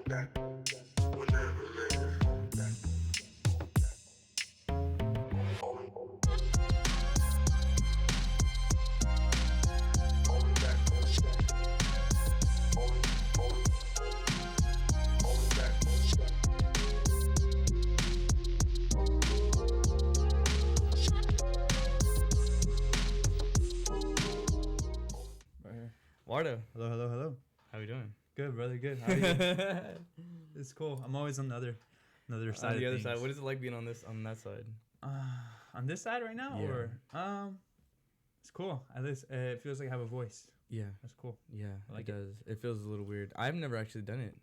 Eduardo. Hello. How you doing? Good, brother. Good. How are you? It's cool. I'm always on the other side. On the other things. side. What is it like being on that side? On this side right now, Yeah. or it's cool. At least it feels like I have a voice. Yeah. That's cool. Yeah, I like it does. It feels a little weird. I've never actually done it.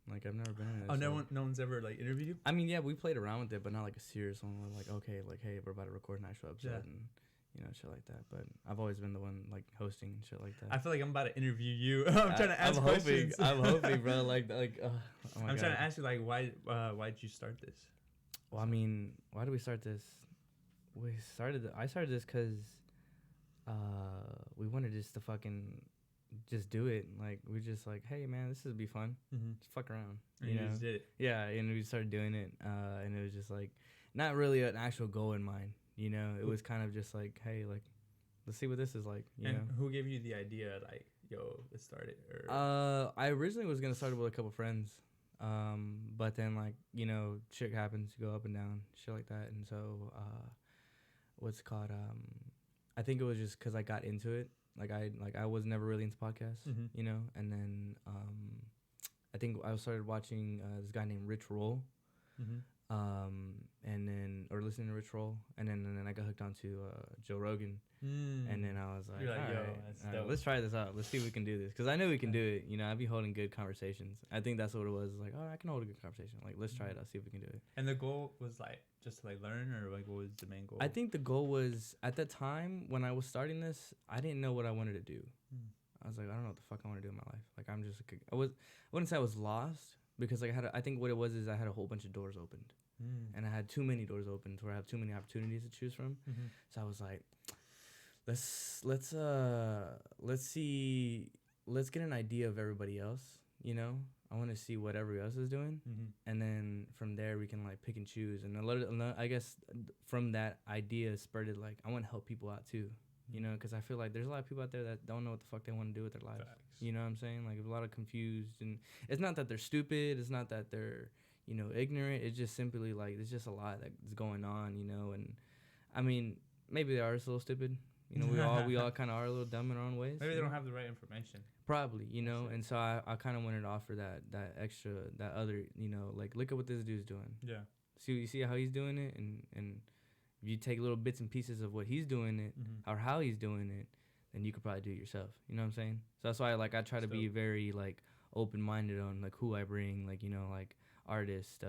Like I've never been in it. Oh, no one's ever like interviewed you? I mean, yeah, we played around with it, but not like a serious one. We're like, okay, like, hey, we're about to record an actual episode, and shit like that. But I've always been the one like hosting and shit like that. I feel like I'm about to interview you. I'm trying to ask questions. I'm hoping, bro. Like, oh my I'm God. trying to ask you like why did you start this? Well, I mean, why did we start this? I started this because we wanted just to fucking just do it. Like we just like, hey man, this would be fun. Mm-hmm. Just fuck around. And you just did it. Yeah, and we started doing it, and it was just like not really an actual goal in mind. It was kind of just like, hey, like let's see what this is like. You know? Who gave you the idea? Like, yo, let's start it. Or I originally was gonna start it with a couple friends, but then like shit happens, you go up and down, shit like that, and so what's it called? I think it was just because I got into it. I was never really into podcasts, Mm-hmm. and then I think I started watching this guy named Rich Roll, Mm-hmm. and then or listening to Rich Roll, and then I got hooked onto Joe Rogan, and then I was like, You're like, all yo, right, that's all right, dope. let's try this out. Let's see if we can do this, because I knew we can do it. I'd be holding good conversations. I think that's what it was. Like, oh, I can hold a good conversation. Like, let's try it out, see if we can do it. And the goal was like just to like learn, or like what was the main goal? I think the goal was, at the time when I was starting this, I didn't know what I wanted to do. I was like, I don't know what the fuck I want to do in my life. Like, I'm just, I wouldn't say I was lost, because like I think what it was is I had a whole bunch of doors opened, and I had too many doors opened to where I have too many opportunities to choose from. Mm-hmm. So I was like, let's get an idea of everybody else. I want to see what everybody else is doing, Mm-hmm. and then from there we can like pick and choose. And I guess from that idea spurted like I want to help people out too. Because I feel like there's a lot of people out there that don't know what the fuck they want to do with their lives. Facts. You know what I'm saying? Like, a lot of confused, and it's not that they're stupid. It's not that they're, ignorant. It's just simply like, there's just a lot that's going on, and I mean, maybe they are just a little stupid. We all kind of are a little dumb in our own ways. Maybe they don't have the right information. Probably, and so I kind of wanted to offer that extra, that other, like, look at what this dude's doing. Yeah. You see how he's doing it, and if you take little bits and pieces of what he's doing it, or how he's doing it, then you could probably do it yourself. You know what I'm saying? So that's why I try to be very like open-minded on like who I bring, like like artists,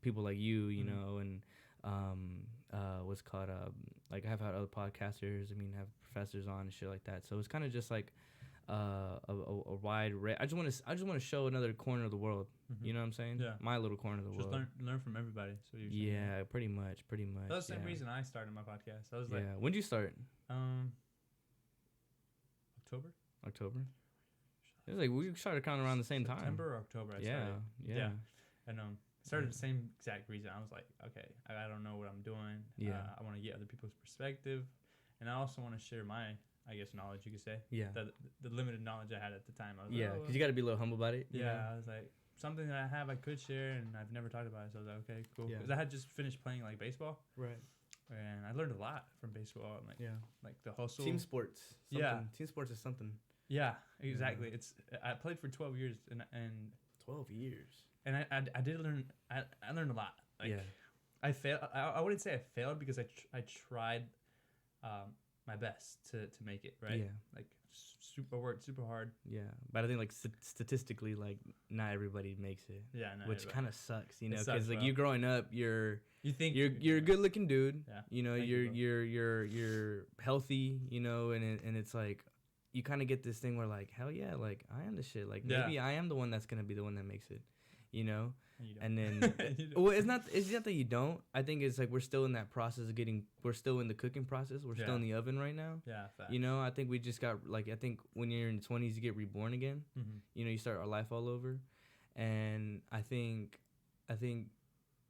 people like you, and what's called like I've had other podcasters. I mean, have professors on and shit like that. So it's kind of just like a wide range. I just want to show another corner of the world. You know what I'm saying? Yeah. My little corner of the world. Just learn from everybody. So you're saying. Yeah, pretty much. That was the same reason I started my podcast. I was like, when did you start? October. It was like we started kind of around the same time. September or October. I started. Yeah. And started the same exact reason. I was like, okay, I don't know what I'm doing. Yeah. I want to get other people's perspective, and I also want to share my, I guess, knowledge, you could say. Yeah. The limited knowledge I had at the time. I was Yeah, like, because you got to be a little humble about it. you know? I was like, something that I have, I could share, and I've never talked about it. So I was like, okay, cool. Yeah. Because I had just finished playing like baseball, Right. and I learned a lot from baseball, and like the hustle. Team sports. Yeah. Team sports is something. Yeah, exactly. I played for 12 years, and 12 years. And I did learn. I learned a lot. Like, Yeah. I failed. I wouldn't say I failed, because I tried my best to make it, right. Yeah. Like worked super hard. Yeah, but I think like statistically, like not everybody makes it. Yeah, no, which kind of sucks, because like bro. you growing up, you think you're a good looking dude. Yeah. You're healthy, and it's like you kind of get this thing where like, hell yeah, like I am the shit. Like maybe I am the one that's gonna be the one that makes it. And then well, it's not that you don't. I think it's like we're still in that process of we're still in the cooking process. We're still in the oven right now. Yeah, facts. I think we just got, like, I think when you're in the 20s you get reborn again. You start our life all over, and I think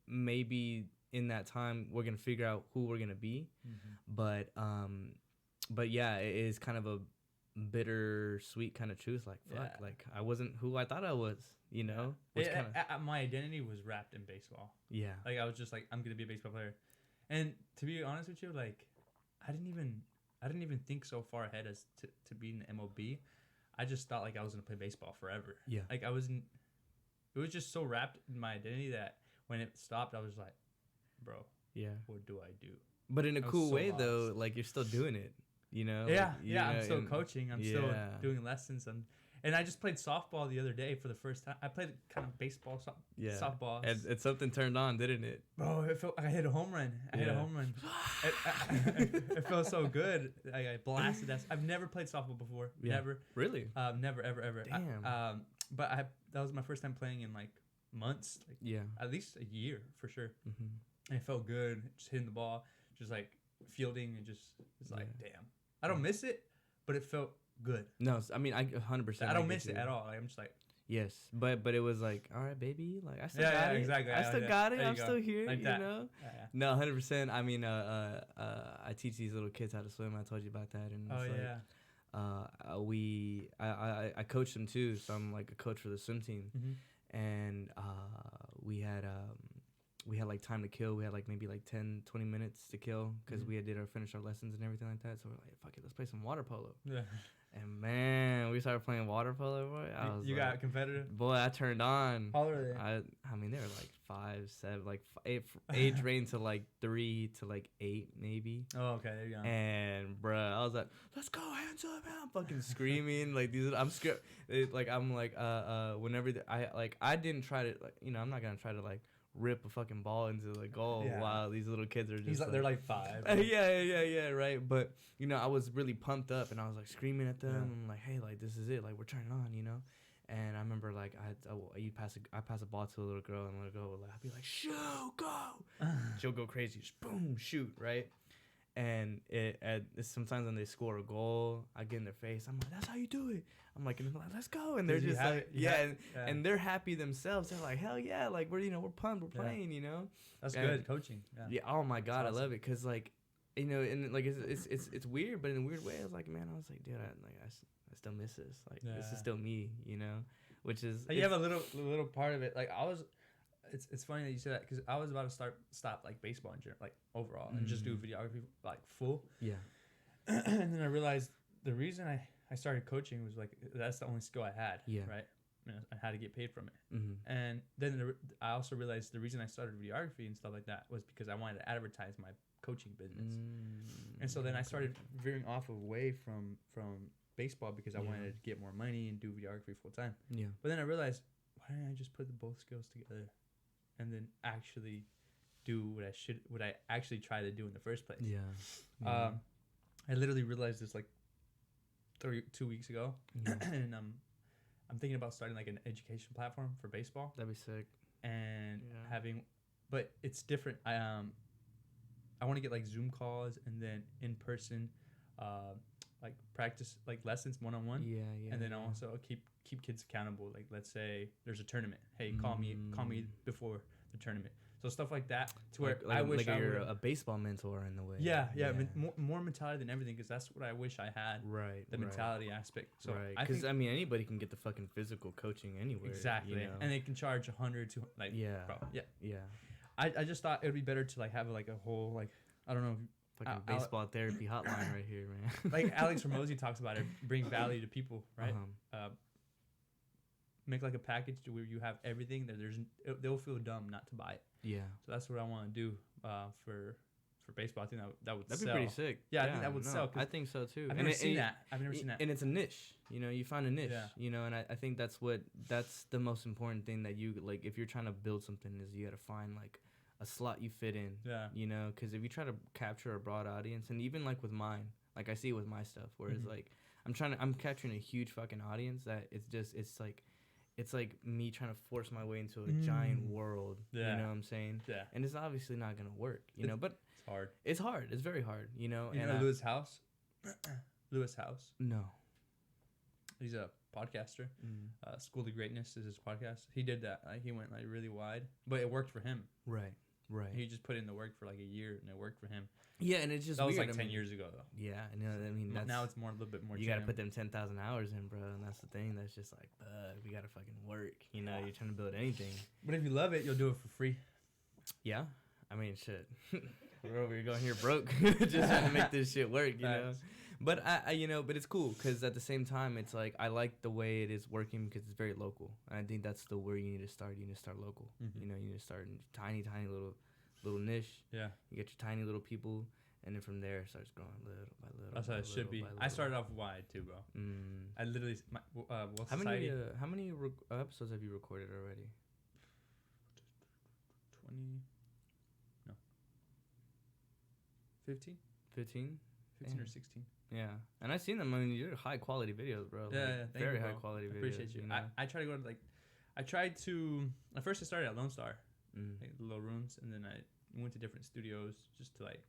maybe in that time we're gonna figure out who we're gonna be. But yeah, it is kind of a bittersweet kind of truth. Like fuck, like I wasn't who I thought I was. You know, my identity was wrapped in baseball. Yeah, like I was just like, I'm gonna be a baseball player, and to be honest with you, like I didn't even think so far ahead as to be in the MLB. I just thought like I was gonna play baseball forever. Yeah, like I wasn't. It was just so wrapped in my identity that when it stopped, I was like, bro, yeah, what do I do? But in a cool way though, like you're still doing it. You know, yeah, like, I'm still coaching. I'm still doing lessons, and I just played softball the other day for the first time. I played kind of baseball, softball. And something turned on, didn't it? Bro, it felt. I hit a home run. It felt so good. I blasted that. I've never played softball before. Yeah. Never. Really? Never, ever. Damn. But that was my first time playing in like months. Like, at least a year for sure. Mm-hmm. And it felt good. Just hitting the ball, just like fielding, and it's like, damn. I don't miss it, but it felt good. No, I mean, I 100%. I don't miss it at all. Like, I'm just like. Yes, but it was like, all right, baby, like I still got it. Exactly. I still got it. I'm still here. Like you know. No, 100%. I mean, I teach these little kids how to swim. I told you about that, and I coach them too. So I'm like a coach for the swim team, and we had like time to kill. We had like maybe like 10, 20 minutes to kill because we had finished our lessons and everything like that. So we're like, fuck it, let's play some water polo. Yeah. And man, we started playing water polo. Boy, you got competitive. Boy, I turned on. How old are they? I mean, they were like 5, 7, like age range to like 3 to like 8 maybe. Oh, okay, there you go. And bruh, I was like, let's go, hands up, man! I'm fucking screaming like these. I'm scared. Whenever I didn't try to I'm not gonna try to like rip a fucking ball into the goal while these little kids are just they're like 5. Yeah, right. But I was really pumped up and I was like screaming at them. I'm like, hey, like this is it, like we're turning on, And I remember like I pass a ball to a little girl and let her go. Like, I'd be like, shoot, go. She'll go crazy, just boom, shoot, right. And sometimes when they score a goal, I get in their face. I'm like, that's how you do it. I'm like, let's go. And they're just like, and they're happy themselves. They're like, hell yeah, like we're pumped, we're playing, That's good coaching. Yeah. Oh my God, awesome. I love it because like, and like it's weird, but in a weird way, I was like, man, I was like, dude, I still miss this. Like this is still me, which is you have a little part of it. Like I was. It's funny that you say that because I was about to stop like baseball in general, like overall, and just do videography like full. Yeah. And then I realized the reason I started coaching was like that's the only skill I had. Yeah. Right. I had to get paid from it. Mm-hmm. And then I also realized the reason I started videography and stuff like that was because I wanted to advertise my coaching business. And so then I started veering off away from baseball because I wanted to get more money and do videography full time. Yeah. But then I realized, why didn't I just put both skills together? And then actually do what I actually tried to do in the first place. Yeah. I literally realized this like 2 weeks ago, and I'm thinking about starting like an education platform for baseball. That'd be sick. And but it's different. I want to get like Zoom calls and then in person, like practice like lessons 1-on-1. Yeah. And then also keep kids accountable. Like let's say there's a tournament. Hey, call me before the tournament. So stuff like that to where I wish you're a baseball mentor in the way. Yeah. More mentality than everything because that's what I wish I had. Right. The mentality aspect. So because I mean anybody can get the fucking physical coaching anywhere. Exactly. And they can charge 100 to like. Yeah. Bro, yeah. I just thought it would be better to like have like a whole like I don't know. Fucking baseball therapy hotline right here, man. Like Alex Ramosi talks about it, bring value to people, right? Make like a package to where you have everything that they'll feel dumb not to buy it. Yeah. So that's what I want to do for baseball. I think that'd be pretty sick. Yeah, I think that would sell. I think so too. I've never seen that. And it's a niche. You find a niche. Yeah. And I think that's the most important thing that you like if you're trying to build something is you got to find like a slot you fit in. Yeah. Because if you try to capture a broad audience, and even like with mine, like I see it with my stuff, where it's like I'm capturing a huge fucking audience that it's like me trying to force my way into a giant world. Yeah. You know what I'm saying? Yeah. And it's obviously not gonna work. But it's hard. It's hard. It's very hard. You know Lewis House? Lewis House. No. He's a podcaster. School to Greatness is his podcast. He did that. Like, he went like really wide, but it worked for him. Right. He just put in the work for like a year, and it worked for him. Yeah, and it's just that was weird. like 10 years ago, though. Yeah, I mean, now it's more a little bit more. You got to put them 10,000 hours in, bro, and that's the thing. That's just like, we got to fucking work. You know, you're trying to build anything. But if you love it, you'll do it for free. Yeah, I mean, shit. We're over here going here broke, just trying to make this shit work. You know. But but it's cool because at the same time, it's like I like the way it is working because it's very local. And I think that's where you need to start. You need to start local. You know, you need to start in tiny little niche. Yeah. You get your tiny little people, and then from there it starts growing little by little. That's how it should be. I started off wide too, bro. I literally how many episodes have you recorded already? 15 or 16. Yeah, and I've seen them. I mean, you're high quality videos, bro. Yeah, very high quality videos. Appreciate you. I try to go to at first I started at Lone Star, like the little rooms, and then I went to different studios just to like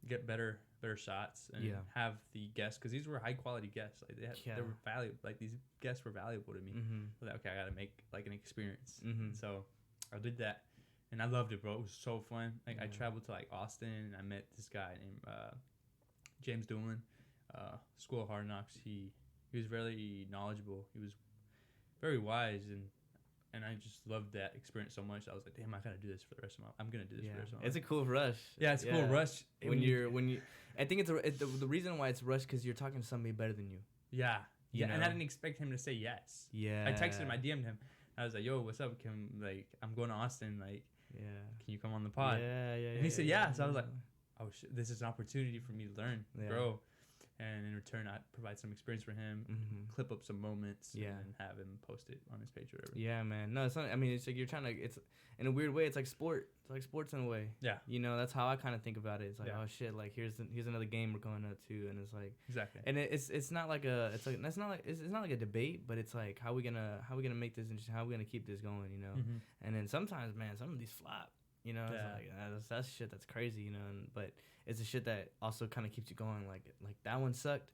get better shots and have the guests, because these were high quality guests. Like they were valuable. Like these guests were valuable to me. Like, okay, I gotta make like an experience. So I did that, and I loved it, bro. It was so fun. Like I traveled to like Austin, and I met this guy named James Doolin, School of Hard Knocks. He was very knowledgeable. He was very wise, and I just loved that experience so much. I was like, damn, I gotta do this for the rest of my. I'm gonna do this for the rest of my life. It's a cool rush. Yeah, it's a cool rush when you. I think the reason why it's rush because you're talking to somebody better than you. Yeah, you know? And I didn't expect him to say yes. Yeah, I texted him. I DM'd him. I was like, yo, what's up? I'm going to Austin. Like, can you come on the pod? Yeah. And he said, yeah. So I was like, oh shit, this is an opportunity for me to learn, grow. And in return, I provide some experience for him, clip up some moments, and have him post it on his page or whatever. Yeah, man. No, it's not. I mean, it's like you're trying to. It's in a weird way. It's like sport. It's like sports in a way. Yeah. You know, that's how I kind of think about it. It's like, oh shit, like here's another game we're going up to, and it's like exactly. And it's not like it's not like a debate, but it's like how we gonna make this interesting? How we gonna keep this going? You know. And then sometimes, man, some of these flop. You know, it's like that's shit that's crazy. You know, but it's a shit that also kind of keeps you going. Like that one sucked.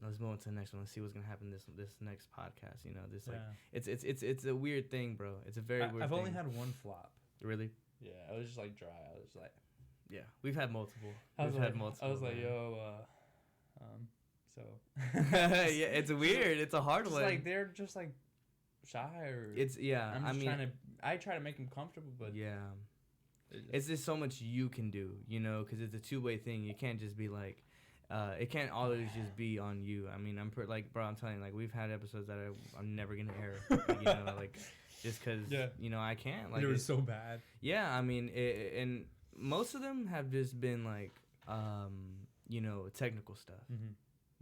Let's move on to the next one. Let's see what's gonna happen this next podcast. You know, this like it's a weird thing, bro. It's a very weird. I've thing. only had one flop. Really? Yeah, I was just like dry. I was like, yeah, we've had multiple. I was like, yo, so. Yeah, it's weird. It's a hard one. Like they're just like shy or. It's I try to make them comfortable, but yeah. It's just so much you can do, you know, because it's a two-way thing. You can't just be like, it can't always just be on you. I mean, like, bro, I'm telling you, like, we've had episodes that I'm never gonna air, like, you know, like, just because, you know, I can't. Like, it was so bad. Yeah, I mean, and most of them have just been like, you know, technical stuff.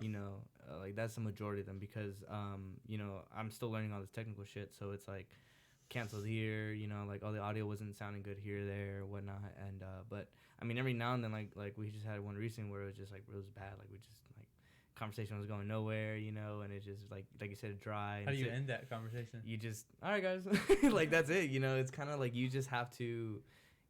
You know, like that's the majority of them because, you know, I'm still learning all this technical shit, so it's like. Canceled here, you know, like the audio wasn't sounding good here, there, whatnot, and but I mean, every now and then, like we just had one recently where it was just like it was bad, like we just like conversation was going nowhere, you know, and it's just like you said, dry. How do you end that conversation? You just, all right, guys, like that's it, you know. It's kind of like you just have to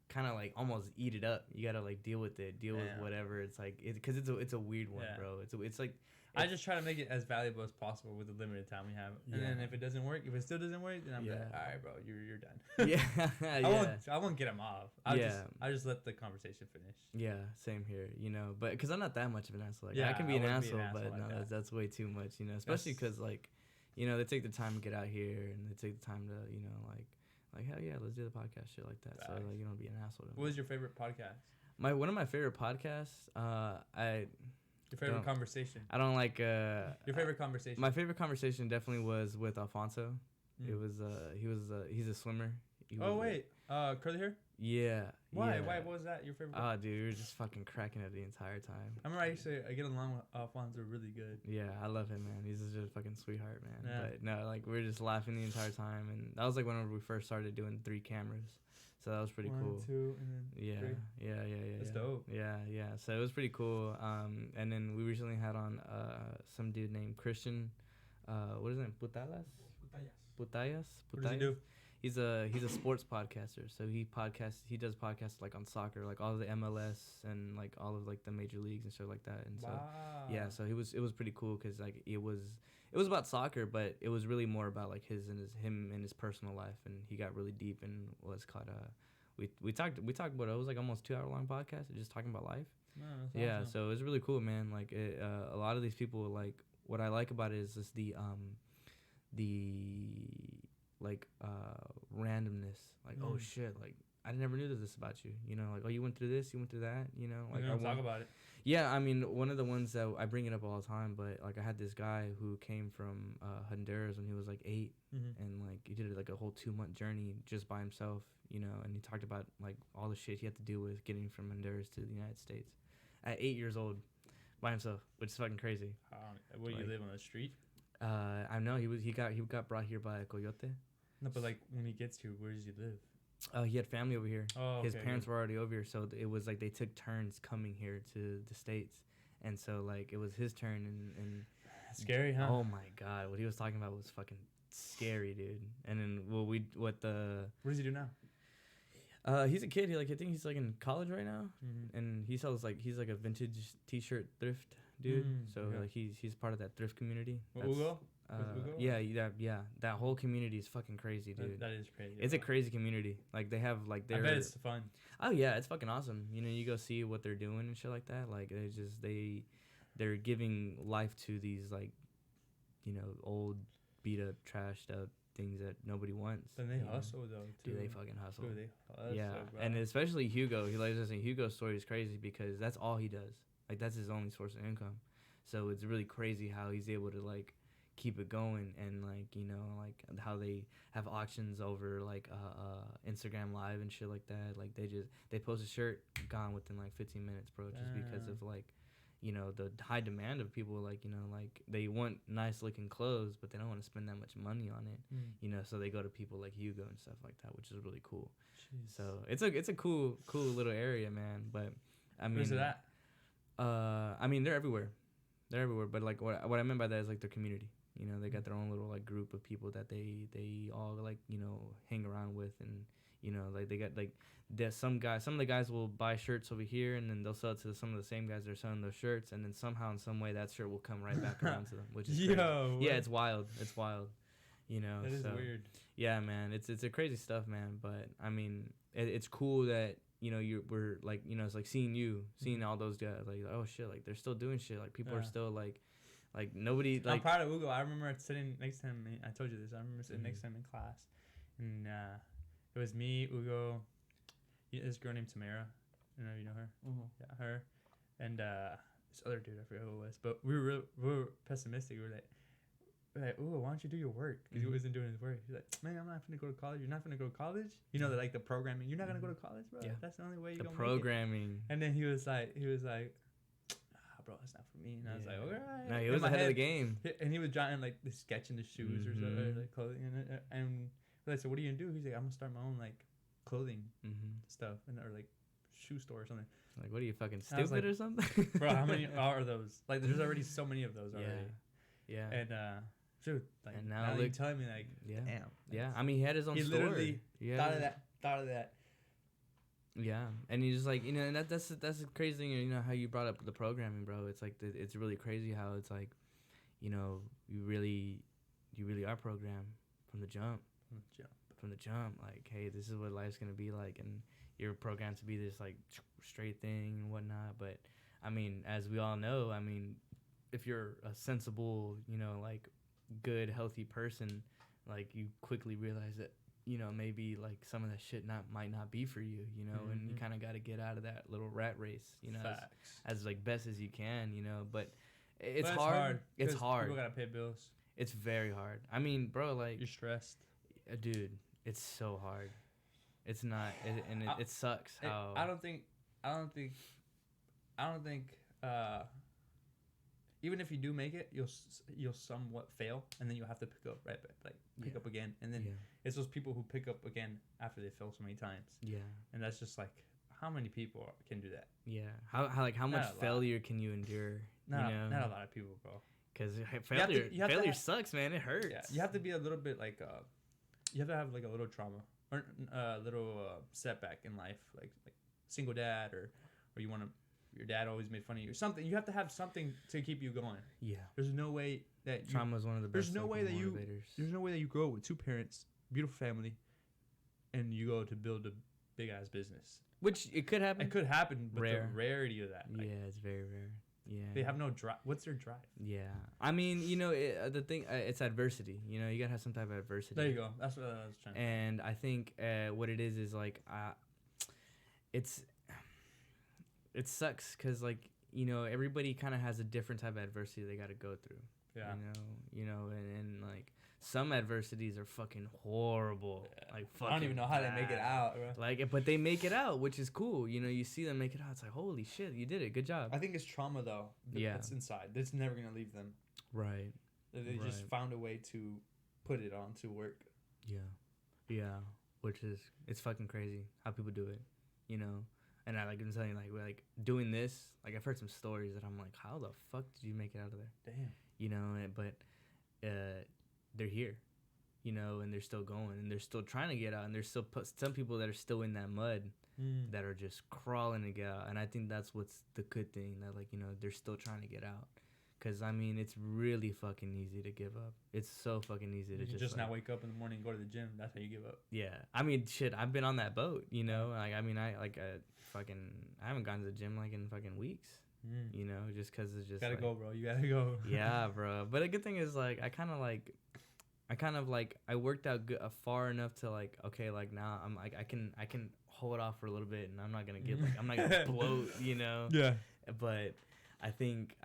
kind of like almost eat it up. You gotta like deal with it, with whatever. It's like because it's a weird one, bro. It's like. I just try to make it as valuable as possible with the limited time we have, and then if it doesn't work, if it still doesn't work, then I'm like, all right, bro, you're done. I won't get them off. I just let the conversation finish. Yeah, same here. You know, but because I'm not that much of an asshole. Like, I can be an asshole, but like no, that's way too much. You know, especially because like, you know, they take the time to get out here and they take the time to, you know, like hell yeah, let's do the podcast shit like that. So like, you don't be an asshole. What was your favorite podcast? One of my favorite podcasts. Your favorite conversation? I don't like. Your favorite conversation? My favorite conversation definitely was with Alfonso. It was. He's a swimmer. Curly hair? Yeah. Why? Why was that your favorite? Dude, we were just fucking cracking it the entire time. I remember I used to get along with Alfonso really good. Yeah, I love him, man. He's just a fucking sweetheart, man. Yeah. But no, like we were just laughing the entire time, and that was like whenever we first started doing 3 cameras. So that was pretty cool. 1, 2, and then 3. Yeah. That's dope. Yeah. So it was pretty cool. And then we recently had on some dude named Christian. What is his name? Putallas. What does he do? He's a sports podcaster. So he does podcasts like on soccer, like all of the MLS and like all of like the major leagues and stuff like that. And so yeah, so it was pretty cool because like it was it was about soccer, but it was really more about like him and his personal life, and he got really deep in what's called we talked about it was like almost 2 hour long podcast just talking about life. No, yeah, awesome. so it was really cool, man. Like a lot of these people, like what I like about it is just the like randomness. Like oh shit, like I never knew this about you. You know, like oh you went through this, you went through that. You know, like I talk about it. Yeah, I mean one of the ones that I bring it up all the time, but like I had this guy who came from Honduras when he was like 8, and like he did like a whole 2-month journey just by himself. You know, and he talked about like all the shit he had to deal with getting from Honduras to the United States at 8 years old by himself, which is fucking crazy. Where you live on the street? I know he got brought here by a coyote. No, but like when he gets here, where does he live? He had family over here. Oh, his parents were already over here, so it was like they took turns coming here to the States, and so like it was his turn and scary, huh? Oh my god, what he was talking about was fucking scary, dude. And then what does he do now? He's a kid. I think he's like in college right now, and he's like a vintage T-shirt thrift dude. Like he's part of that thrift community. Ugo? Yeah. That whole community is fucking crazy, dude. That is crazy. It's a crazy community. Like they have like I bet it's fun. Oh yeah, it's fucking awesome. You know, you go see what they're doing and shit like that. Like they're giving life to these like, you know, old beat up, trashed up things that nobody wants. And they hustle though too. Dude, they fucking hustle. Dude, they hustle, yeah, bro. and especially Hugo. He likes listening. Hugo's story is crazy because that's all he does. Like that's his only source of income. So it's really crazy how he's able to like keep it going, and like you know like how they have auctions over like Instagram Live and shit like that. Like they post a shirt, gone within like 15 minutes, bro, just because of like, you know, the high demand of people. Like, you know, like they want nice looking clothes, but they don't want to spend that much money on it. You know, so they go to people like Hugo and stuff like that, which is really cool. Jeez. So it's a cool little area, man. But I mean, where's it at? I mean they're everywhere. But like what I meant by that is like their community. You know, they got their own little like group of people that they all like, you know, hang around with, and you know, like they got like there's some of the guys will buy shirts over here, and then they'll sell it to some of the same guys that are selling those shirts, and then somehow in some way that shirt will come right back around to them, which is crazy. Yeah, it's wild. You know, that is weird. Yeah, man, it's a crazy stuff, man. But I mean, it's cool that, you know, we're like, you know, it's like seeing all those guys, like, oh shit, like they're still doing shit, like people are still like nobody. Like, I'm proud of Ugo. I remember sitting next to him. I told you this. I remember sitting next to him in class, and it was me, Ugo, this girl named Tamara. You know her. Yeah, her, and this other dude. I forget who it was. But we were pessimistic. We were like, Ugo, why don't you do your work? Because he wasn't doing his work. He's like, man, I'm not gonna go to college. You're not gonna go to college. You know, like the programming. You're not gonna go to college, bro. Yeah. That's the only way you're gonna programming. Make it. And then he was like. Bro, it's not for me. And I was like, all right. No, he was ahead of the game. And he was drawing like the sketch in the shoes or something, or like clothing. And I said, what are you gonna do? He's like, I'm gonna start my own like clothing stuff, or like shoe store or something. Like, what are you, fucking stupid or something? Bro, how many are those? Like, there's already so many of those already. Yeah. And dude, like, and now you're telling me, like, damn. Yeah. I mean, he had his own store. He literally thought of that. Yeah, and you just like, you know, and that's the crazy thing, you know, how you brought up the programming, bro. It's like it's really crazy how it's like, you know, you really are programmed from the jump. Like, hey, this is what life's gonna be like, and you're programmed to be this like straight thing and whatnot. But I mean, as we all know, I mean, if you're a sensible, you know, like good, healthy person, like you quickly realize that, you know, maybe like some of that shit might not be for you, you know, and you kind of got to get out of that little rat race, you know, as like best as you can, you know. But it's hard. It's hard. People gotta pay bills. It's very hard. I mean, bro, like you're stressed, dude. It's so hard. It's not, it sucks how. I don't think. Even if you do make it, you'll somewhat fail, and then you'll have to pick up pick up again, and then it's those people who pick up again after they fail so many times. Yeah, and that's just like, how many people can do that? Yeah, how much failure can you endure? Not a lot of people, bro. Because failure sucks, man. It hurts. Yeah, you have to be a little bit like you have to have like a little trauma or a little setback in life, like single dad, or your dad always made fun of you or something. You have to have something to keep you going. Yeah. There's no way that trauma is one of the best. There's no way that you grow with 2 parents, beautiful family, and you go to build a big ass business. Which it could happen. It could happen, but rare. the rarity of that. Like, yeah, it's very rare. Yeah. They have no drive. What's their drive? Yeah. I mean, the thing, it's adversity. You gotta have some type of adversity. There you go. That's what I was trying to say. And I think what it is like, it sucks because, like, everybody kind of has a different type of adversity they got to go through. Yeah. And like, some adversities are fucking horrible. Yeah. Like, fucking I don't even know how they make it out, bro. Like, but they make it out, which is cool. You see them make it out. It's like, holy shit, you did it. Good job. I think it's trauma, though. That's inside. That's never going to leave them. Right. They just found a way to put it on to work. Yeah. Yeah. Which is, it's fucking crazy how people do it, And I'm telling you, like doing this, like, I've heard some stories that I'm like, how the fuck did you make it out of there? Damn. But they're here, and they're still going, and they're still trying to get out, and there's still some people that are still in that mud that are just crawling to get out. And I think that's what's the good thing, that, like, they're still trying to get out. Because, I mean, it's really fucking easy to give up. It's so fucking easy to just not wake up in the morning and go to the gym. That's how you give up. Yeah. I mean, shit, I've been on that boat, Like, I mean, I haven't gone to the gym, like, in fucking weeks. Just because it's just... Gotta go, bro. You gotta go. Yeah, bro. But a good thing is, like, I worked out far enough to, like, okay, like, now I'm, like, I can hold off for a little bit, and I'm not gonna get, like, I'm not gonna bloat, Yeah. But... I think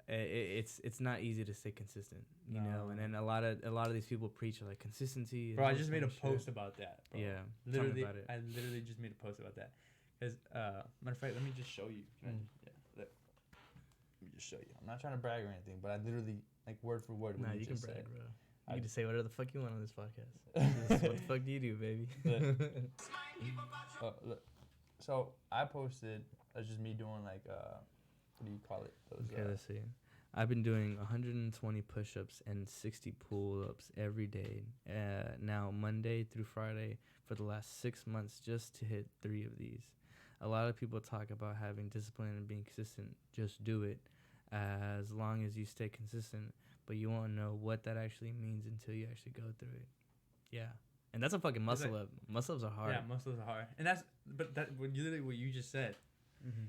it's not easy to stay consistent, and then a lot of these people preach like consistency. Bro, I just made a post about that. Bro. Yeah, literally, tell me about it. I literally just made a post about that. Cause matter of fact, let me just show you. Let me just show you. I'm not trying to brag or anything, but I literally, like, word for word. Nah, you can brag, bro. You can just say whatever the fuck you want on this podcast. What the fuck do you do, baby? Look. So I posted. That's just me doing, like, what do you call it? Okay, let's see. I've been doing 120 push-ups and 60 pull-ups every day. Now, Monday through Friday for the last 6 months, just to hit 3 of these. A lot of people talk about having discipline and being consistent. Just do it as long as you stay consistent. But you won't know what that actually means until you actually go through it. Yeah. And that's a fucking muscle up. Muscle-ups are hard. Yeah, muscle-ups are hard. And that's literally what you just said. Mm-hmm.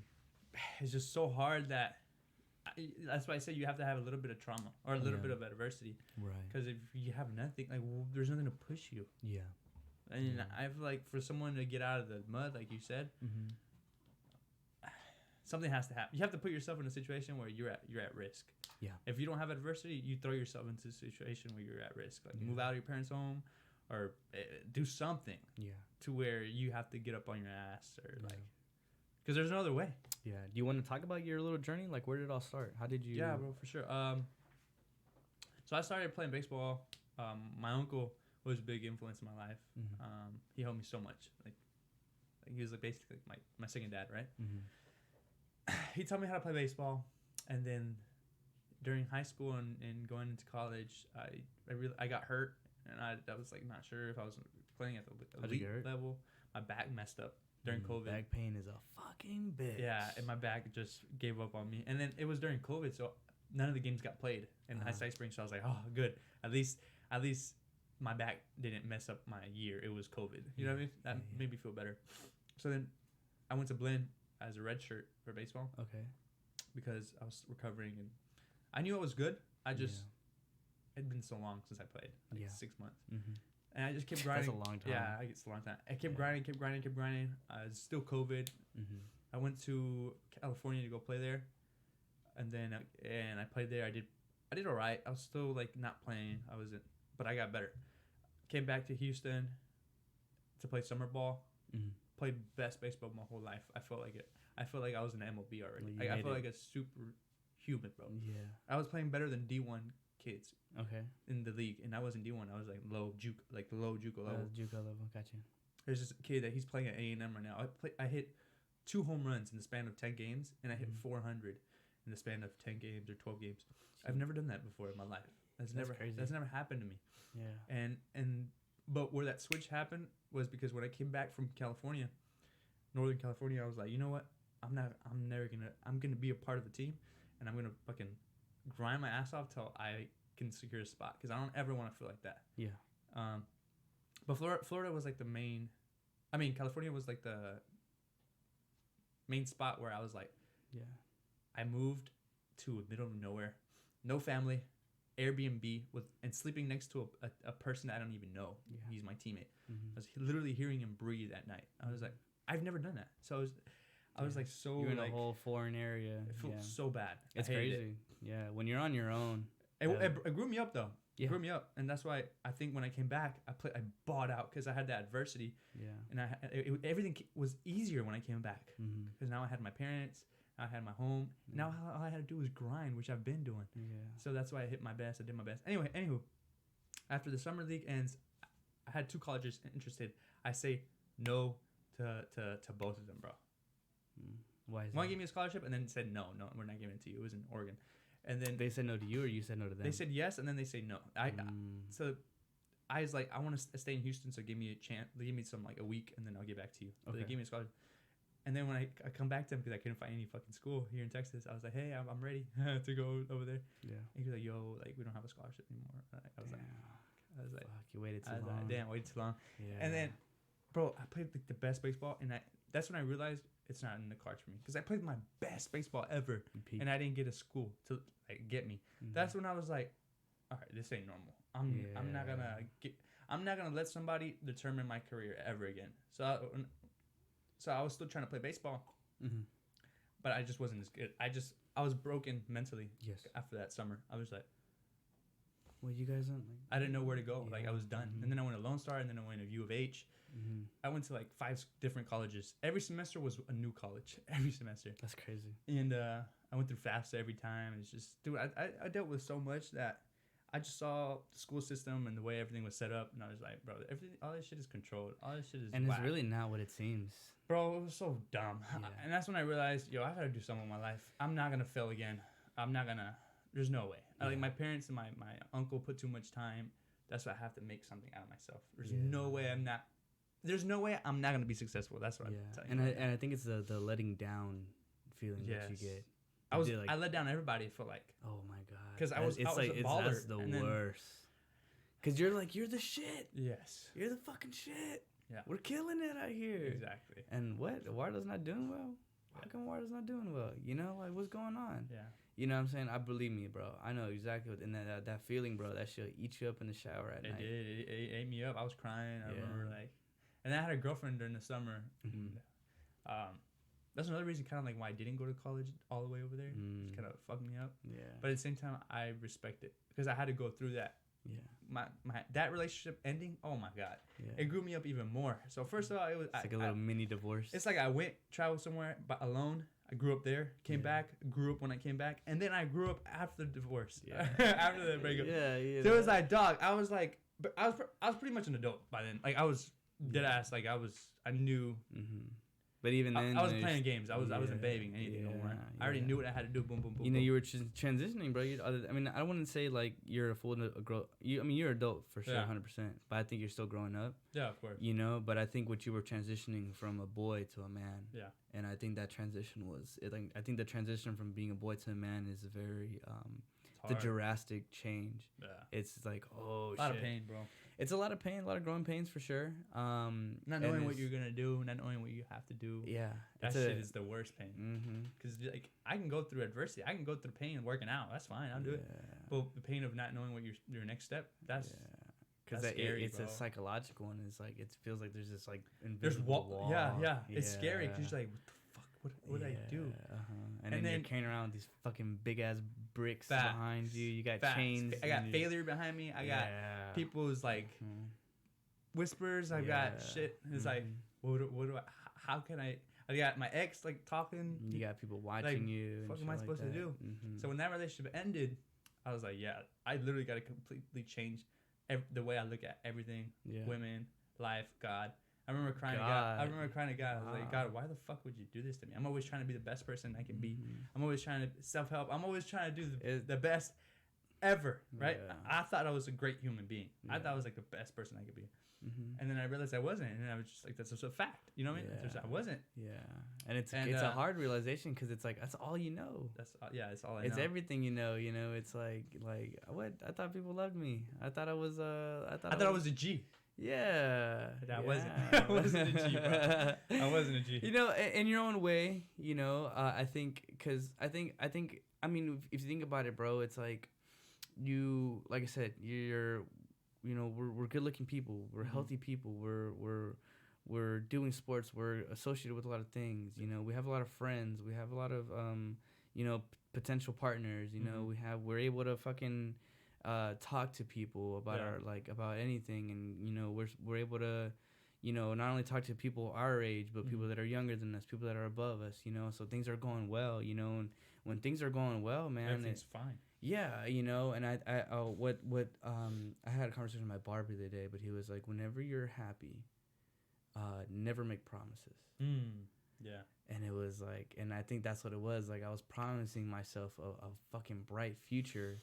It's just so hard that's why I say you have to have a little bit of trauma or a little bit of adversity. Right. Because if you have nothing, like, there's nothing to push you. Yeah. And I've, like, for someone to get out of the mud, like you said, something has to happen. You have to put yourself in a situation where you're at risk. Yeah. If you don't have adversity, you throw yourself into a situation where you're at risk. Like, move out of your parents' home or do something. Yeah. To where you have to get up on your ass or, like... Because there's no other way. Yeah. Do you want to talk about your little journey? Like, where did it all start? How did you... Yeah, bro, for sure. So I started playing baseball. My uncle was a big influence in my life. Mm-hmm. He helped me so much. Like he was, like, basically my second dad, right? Mm-hmm. He taught me how to play baseball. And then during high school and going into college, I got hurt. And I was, like, not sure if I was playing at the elite level. My back messed up. During COVID. Back pain is a fucking bitch. Yeah, and my back just gave up on me. And then it was during COVID, so none of the games got played in high spring. So I was like, oh, good. At least my back didn't mess up my year. It was COVID. You know what I mean? That made me feel better. So then I went to Blinn as a red shirt for baseball. Okay. Because I was recovering, and I knew I was good. It'd been so long since I played, 6 months. Mm-hmm. And I just kept grinding. That's a long time. Yeah, it's a long time. I kept grinding. It's still COVID. Mm-hmm. I went to California to go play there, and then I played there. I did all right. I was still, like, not playing. But I got better. Came back to Houston to play summer ball. Mm-hmm. Played best baseball my whole life. I felt like it. I felt like I was in the MLB already. I felt like a super human, bro. Yeah. I was playing better than D1 kids. Okay. In the league, and I wasn't D1. I was, like, low JUCO level. JUCO level, gotcha. There's this kid that he's playing at A&M right now. I hit 2 home runs in the span of 10 games, and I hit 400 in the span of 10 games or 12 games. I've never done that before in my life. That's crazy. That's never happened to me. Yeah. But where that switch happened was because when I came back from California, Northern California, I was like, you know what? I'm gonna be a part of the team, and I'm gonna fucking grind my ass off till I can secure a spot, because I don't ever want to feel like that. Yeah. But Florida was like the main. I mean, California was like the main spot where I was like, yeah. I moved to a middle of nowhere, no family, Airbnb and sleeping next to a person I don't even know. Yeah. He's my teammate. Mm-hmm. I was literally hearing him breathe at night. I was like, I've never done that. So I was like, so you're in like, a whole foreign area. It felt so bad. It's crazy. Yeah, when you're on your own. It grew me up though. Yeah. It grew me up, and that's why I think when I came back, I bought out because I had that adversity. Yeah. And everything was easier when I came back, because now I had my parents. I had my home. Yeah. Now all I had to do was grind, which I've been doing. Yeah. So that's why I hit my best. I did my best. Anywho, after the summer league ends, I had 2 colleges interested. I say no to both of them, bro. Why is one gave me a scholarship and then said no, we're not giving it to you. It was in Oregon, and then they said no to you, or you said no to them. They said yes, and then they say no. So I was like, I want to stay in Houston, so give me a chance. Give me some like a week, and then I'll get back to you. Okay. So they gave me a scholarship. And then when I come back to him, because I couldn't find any fucking school here in Texas, I was like, hey, I'm ready to go over there. Yeah. And he was like, yo, like, we don't have a scholarship anymore. I was like, fuck, you waited too long. Like, damn, waited too long. Yeah. And then, bro, I played like the best baseball, and that's when I realized it's not in the cards for me, because I played my best baseball ever, and I didn't get a school to like get me. Mm-hmm. That's when I was like, all right, this ain't normal. I'm not gonna let somebody determine my career ever again. So I was still trying to play baseball, but I just wasn't as good. I was broken mentally. Yes. After that summer, I was like, well, you guys don't like. I didn't know where to go. Yeah. Like I was done. And then I went to Lone Star, and then I went to U of H. I went to like 5 different colleges. Every semester was a new college. Every semester. That's crazy. And I went through FAFSA every time. It's just, dude, I dealt with so much that I just saw the school system and the way everything was set up, and I was like, bro, all this shit is controlled. All this shit is and whack. It's really not what it seems. Bro, it was so dumb. Yeah. And that's when I realized, yo, I gotta do something with my life. I'm not gonna fail again. There's no way. Yeah. Like my parents and my uncle put too much time. That's why I have to make something out of myself. There's no way I'm not gonna be successful. That's what I'm telling you. And I think it's the letting down feeling that you get. I let down everybody for like, oh my god, because I was a baller. That's the worst. Because you're the shit. Yes. You're the fucking shit. Yeah. We're killing it out here. Exactly. And what? Eduardo's not doing well? How come Eduardo's not doing well? You know, like what's going on? Yeah. You know what I'm saying? I believe me, bro. I know exactly what, and that feeling, bro. That shit'll eat you up in the shower at night. It ate me up. I was crying. I remember like, and I had a girlfriend during the summer. That's another reason, kind of like why I didn't go to college all the way over there. It kind of fucked me up. Yeah. But at the same time, I respect it because I had to go through that. Yeah. My that relationship ending. Oh my god. Yeah. It grew me up even more. So first of all, it was like a little mini divorce. It's like I traveled somewhere but alone. I grew up there, came back, grew up when I came back, and then I grew up after the divorce. Yeah. After the breakup. Yeah. So it was like, dog. I was like, but I was pretty much an adult by then. Like I was dead ass. Like I knew. But even then, I wasn't playing games. I wasn't babying anything no more. I already knew what I had to do. Boom, boom, boom. You know, you were transitioning, bro. I mean, I wouldn't say like you're a full grow. You're an adult for sure, 100%. But I think you're still growing up. Yeah, of course. You know, but I think what you were transitioning from a boy to a man. Yeah. And I think that transition was. I think the transition from being a boy to a man is very the drastic change. Yeah. It's like a lot of pain, bro. It's a lot of pain, a lot of growing pains for sure. Not knowing what you're gonna do, not knowing what you have to do. Yeah, that shit is the worst pain. Because like I can go through adversity, I can go through pain working out. That's fine, I'll do it. But the pain of not knowing what your next step, that's scary. It's a psychological one. It's like it feels like there's this like invisible wall. Yeah. It's scary because you're like, what did I do? And then you're carrying around these fucking big ass bricks behind you. You got chains. I got failure behind me. I got people's like whispers. I got shit. It's like, what do I? How can I? I got my ex like talking. You got people watching you. What am I supposed to do? So when that relationship ended, I was like, I literally got to completely change the way I look at everything. Women, life, God. I remember crying to God. I was like, God, why the fuck would you do this to me? I'm always trying to be the best person I can be. I'm always trying to self-help. I'm always trying to do the best. ever, right? Yeah. I thought I was a great human being. Yeah. I thought I was like the best person I could be. Mm-hmm. And then I realized I wasn't, and I was just like, that's just a fact. You know what I mean? Yeah. I wasn't. Yeah, and it's a hard realization because it's like that's all you know. That's it's all I know. It's everything you know. You know, it's like what I thought people loved me. I thought I was I thought I was a G. Yeah, I wasn't. I wasn't a G, bro. I wasn't a G. You know, in your own way. You know, I think because I mean, if you think about it, bro, it's like you, like I said, you're. You know, we're good looking people. We're healthy people. We're doing sports. We're associated with a lot of things. You know, we have a lot of friends. We have a lot of you know, potential partners. You know, we're able to fucking talk to people about about anything, and you know, we're able to, you know, not only talk to people our age, but people that are younger than us, people that are above us. You know, so things are going well. You know, and when things are going well, man, everything's fine. Yeah, you know, and I had a conversation with my barber the other day, but he was like, whenever you're happy, never make promises. Yeah. And it was like, and I think that's what it was. Like, I was promising myself a fucking bright future,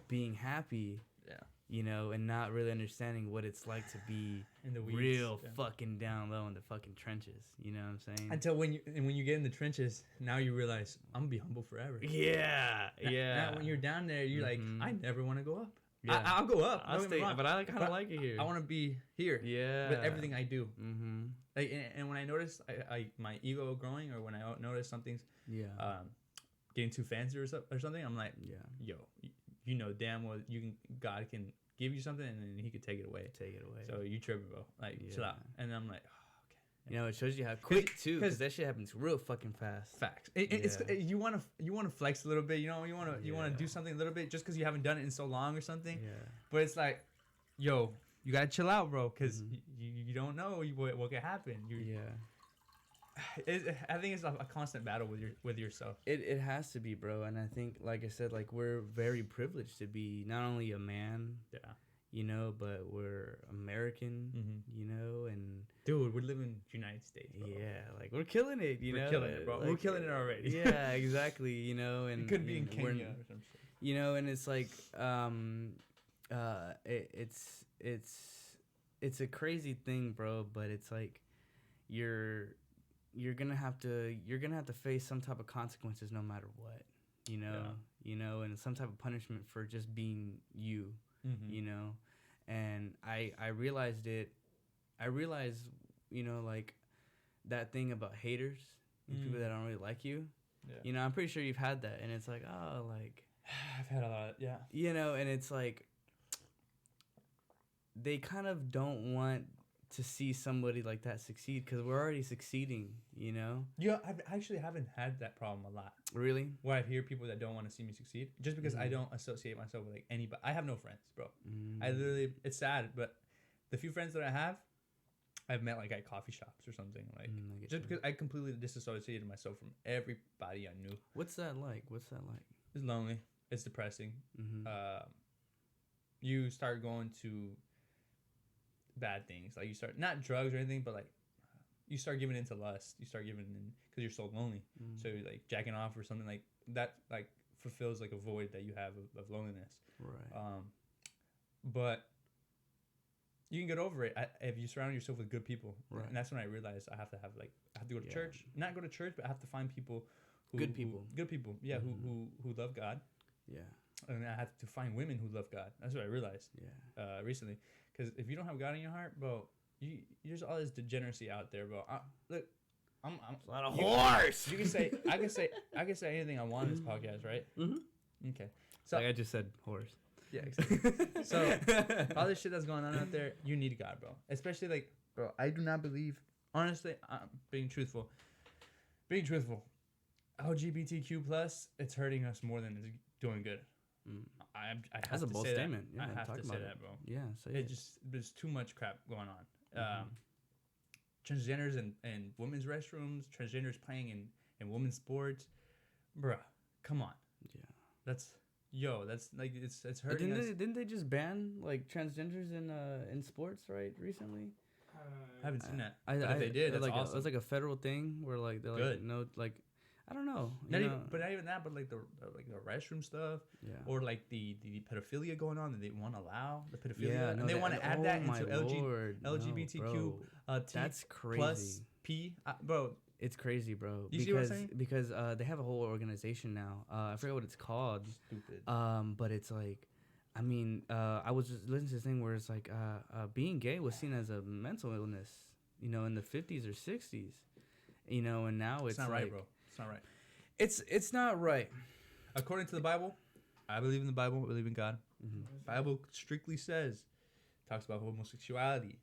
being happy, you know, and not really understanding what it's like to be in the weeds, real fucking down low in the fucking trenches. You know what I'm saying? Until when you get in the trenches, now you realize I'm gonna be humble forever. Yeah, now when you're down there, you're like, I never want to go up. Yeah. I'll go up. I'll stay, but I kind of like it here. I want to be here. Yeah. With everything I do. Like, and when I notice my ego growing, or when I notice something's getting too fancy or something, I'm like, yo, you know damn well God can give you something, and then he could take it away. So you tripping, bro. Like, chill out. And I'm like, oh, okay. You know, it shows you how quick too, because that shit happens real fucking fast. Facts. It's you want to flex a little bit, you know. You want to do something a little bit just because you haven't done it in so long or something. Yeah. But it's like, yo, you gotta chill out, bro, because you don't know what could happen. I think it's a constant battle with yourself. It has to be, bro. And I think, like I said, like, we're very privileged to be not only a man, you know, but we're American, you know, and dude, we live in the United States, bro. Yeah, like, we're killing it, we're killing it, bro. Like, we're killing it already. Yeah, exactly, you know, and it could be in Kenya or something. You know, and it's like, it's a crazy thing, bro, but it's like you're gonna have to face some type of consequences no matter what, you know, and some type of punishment for just being you, you know. And I realized, you know, like, that thing about haters and people that don't really like you. You know, I'm pretty sure you've had that, and it's like, oh, like, I've had a lot, you know, and it's like they kind of don't want to see somebody like that succeed because we're already succeeding, you know? Yeah, I actually haven't had that problem a lot. Really? Where I hear people that don't want to see me succeed just because I don't associate myself with, like, anybody. I have no friends, bro. I literally, it's sad, but the few friends that I have, I've met, like, at coffee shops or something, like, just because I completely disassociated myself from everybody I knew. What's that like? It's lonely. It's depressing. You start going to bad things, like, you start, not drugs or anything, but, like, you start giving into lust. You start giving in because you're so lonely. So you're, like, jacking off or something like that, like, fulfills, like, a void that you have of loneliness. Right. But you can get over it if you surround yourself with good people. Right. And that's when I realized I have to go to church. Not go to church, but I have to find people good people. Yeah, who love God. Yeah. And I have to find women who love God. That's what I realized. Yeah. Recently. Because if you don't have God in your heart, bro, there's all this degeneracy out there, bro. Look, I'm a lot of horse. You can say I can say anything I want in this podcast, right? Okay. So, like I just said, horse. Yeah, exactly. So all this shit that's going on out there, you need God, bro. Especially, like, bro, I do not believe, honestly, being truthful, LGBTQ+, it's hurting us more than it's doing good. I have That's to a bold say statement. That. Yeah, I have to say that, bro. Yeah, say it. There's too much crap going on. Transgenders in women's restrooms, transgenders playing in women's sports, bruh. Come on. Yeah. That's like it's hurting us. Didn't they just ban, like, transgenders in sports, right, recently? I haven't seen that. But if they did, that's awesome. It was like a federal thing where, like, they're like, no, like, I don't know. Not even that, but like the restroom stuff, or like the pedophilia going on that they want to allow the pedophilia, and they want to add that into LGBTQ. That's crazy. Plus P, bro. It's crazy, bro. You see what I'm saying? Because they have a whole organization now. I forget what it's called. Stupid. But it's like, I mean, I was just listening to this thing where it's like, being gay was seen as a mental illness, in the 50s or 60s, and now it's not like, right, bro. It's not right. It's not right. According to the Bible, I believe in the Bible. I believe in God. Mm-hmm. Bible strictly talks about homosexuality,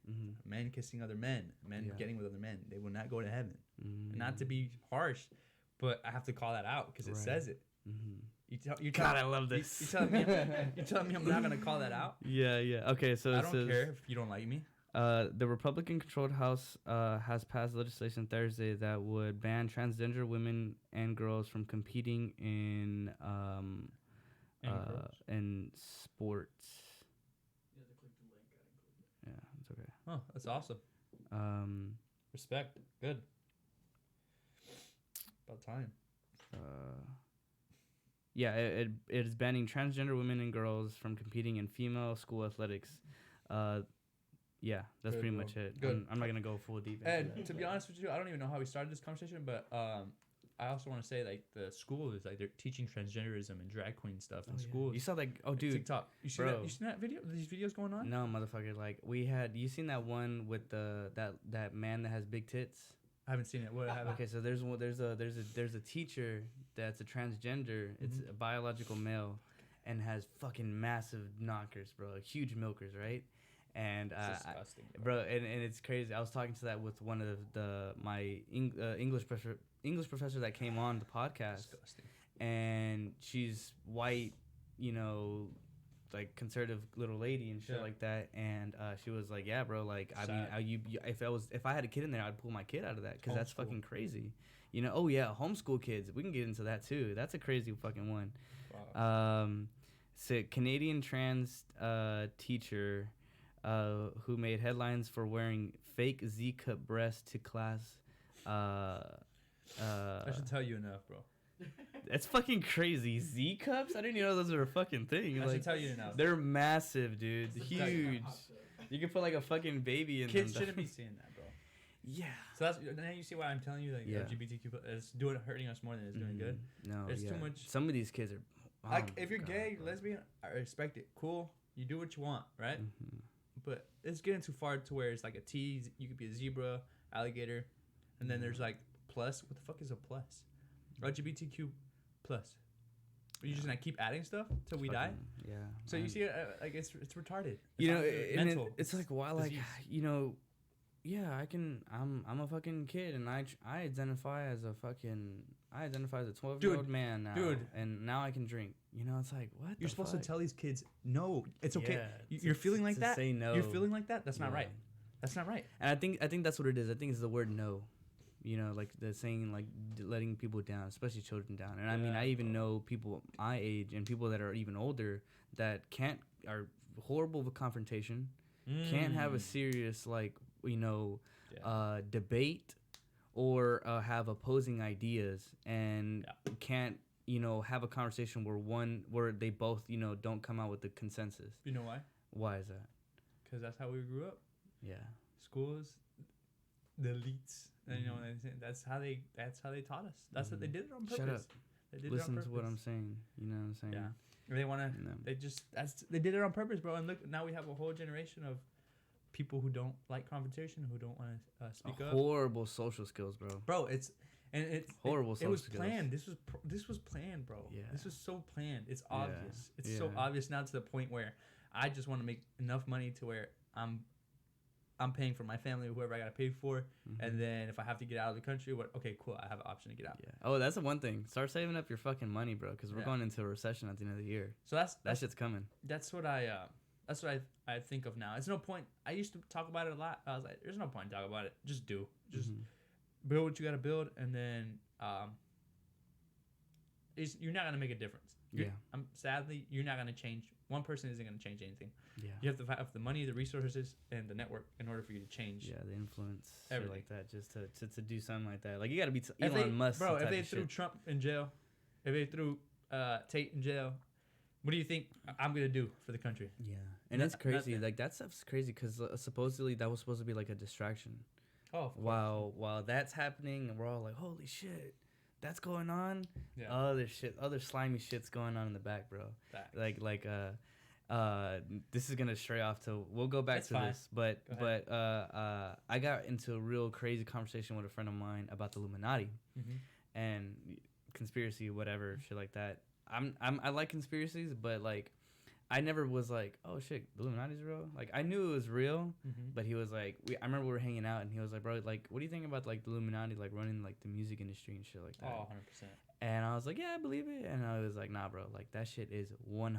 men kissing other men, men getting with other men. They will not go to heaven. Mm-hmm. Not to be harsh, but I have to call that out because it says it. Mm-hmm. God, I love this. You telling me I'm not gonna call that out? Yeah. Okay, so I don't care if you don't like me. The Republican-controlled House has passed legislation Thursday that would ban transgender women and girls from competing in sports. Yeah, it's okay. Oh, that's awesome. Respect. Good. About time. It is banning transgender women and girls from competing in female school athletics. That's pretty much it. Good. I'm not gonna go full deep into And that. to be honest with you, I don't even know how we started this conversation, but I also want to say like the school is like they're teaching transgenderism and drag queen stuff in schools. You saw that? Oh, dude, TikTok. You seen that video? These videos going on? No, motherfucker. Like you seen that one with that man that has big tits? I haven't seen it. What happened? Okay, so there's a teacher that's a transgender. It's a biological male, and has fucking massive knockers, bro, like huge milkers, right? And disgusting, bro. And it's crazy. I was talking to that with one of my English professor that came on the podcast. Disgusting. And she's white, like conservative little lady and shit like that. And she was like, "Yeah, bro. Like, I mean, if I had a kid in there, I'd pull my kid out of that because that's fucking crazy." Oh yeah, homeschool kids. We can get into that too. That's a crazy fucking one. Wow. So Canadian trans teacher who made headlines for wearing fake Z-cup breasts to class. I should tell you enough, bro. That's fucking crazy. Z-cups? I didn't even know those were a fucking thing. I should tell you enough. They're massive, dude. Huge. You can put like a fucking baby in Kids them. shouldn't be seeing that, bro. Yeah. So now you see why I'm telling you, like, LGBTQ is hurting us more than it's doing good. No, there's too much. Some of these kids are like, if you're gay, lesbian, I respect it. Cool. You do what you want, right? Mm-hmm. But it's getting too far to where it's like a T. You could be a zebra, alligator, and then there's like plus. What the fuck is a plus? LGBTQ plus. Are you just gonna keep adding stuff till we die? Yeah. So you see, like it's retarded. Mental. It's like why, like disease. Yeah, I'm a fucking kid, and I identify as a 12-year-old man now, dude, and now I can drink. It's like what you're supposed to tell these kids. No, it's okay. You're feeling like that. Say no. You're feeling like that. That's not right. That's not right. And I think that's what it is. I think it's the word no. Like the saying, like letting people down, especially children down. And I mean, I even know people my age and people that are even older that are horrible with confrontation, can't have a serious debate or have opposing ideas, and can't have a conversation where they both don't come out with the consensus. You know why? Why is that? Because that's how we grew up. Yeah. Schools, the elites, and that's how they taught us. That's what they did it on purpose. Shut up. Listen to what I'm saying. You know what I'm saying? Yeah. They want to. They did it on purpose, bro. And look, now we have a whole generation of people who don't like confrontation, who don't want to speak up. Horrible social skills, bro. Bro, it's horrible social skills. It was planned. This was planned, bro. Yeah. This was so planned. It's obvious. It's so obvious now to the point where I just want to make enough money to where I'm paying for my family, whoever I gotta pay for, and then if I have to get out of the country, okay, cool, I have an option to get out. Yeah. Oh, that's the one thing. Start saving up your fucking money, bro, because we're going into a recession at the end of the year. So that shit's coming. That's what I think of now. It's no point. I used to talk about it a lot. I was like, there's no point in talking about it. Just do. Just build what you gotta build, and then you're not gonna make a difference. Sadly, you're not gonna change one person isn't going to change anything. Yeah. You have to have the money, the resources, and the network in order for you to change. Yeah, the influence, everything like that, just to do something like that. Like you got to be Elon Elon Musk. Bro, if they threw threw Trump in jail, if they threw Tate in jail, what do you think I'm gonna do for the country? Yeah, and it's crazy. Like that stuff's crazy because supposedly that was supposed to be like a distraction. Oh, while that's happening, and we're all like, "Holy shit, that's going on." Yeah. Other slimy shit's going on in the back, bro. Facts. This is gonna stray off to. We'll go back to this, but I got into a real crazy conversation with a friend of mine about the Illuminati and conspiracy, whatever shit like that. I like conspiracies, but like I never was like, oh shit, the Illuminati's real. Like I knew it was real, but he was like, I remember we were hanging out, and he was like, bro, like, what do you think about like the Illuminati, like running like the music industry and shit like that? Oh, 100%. And I was like, yeah, I believe it. And I was like, nah, bro, like that shit is 100%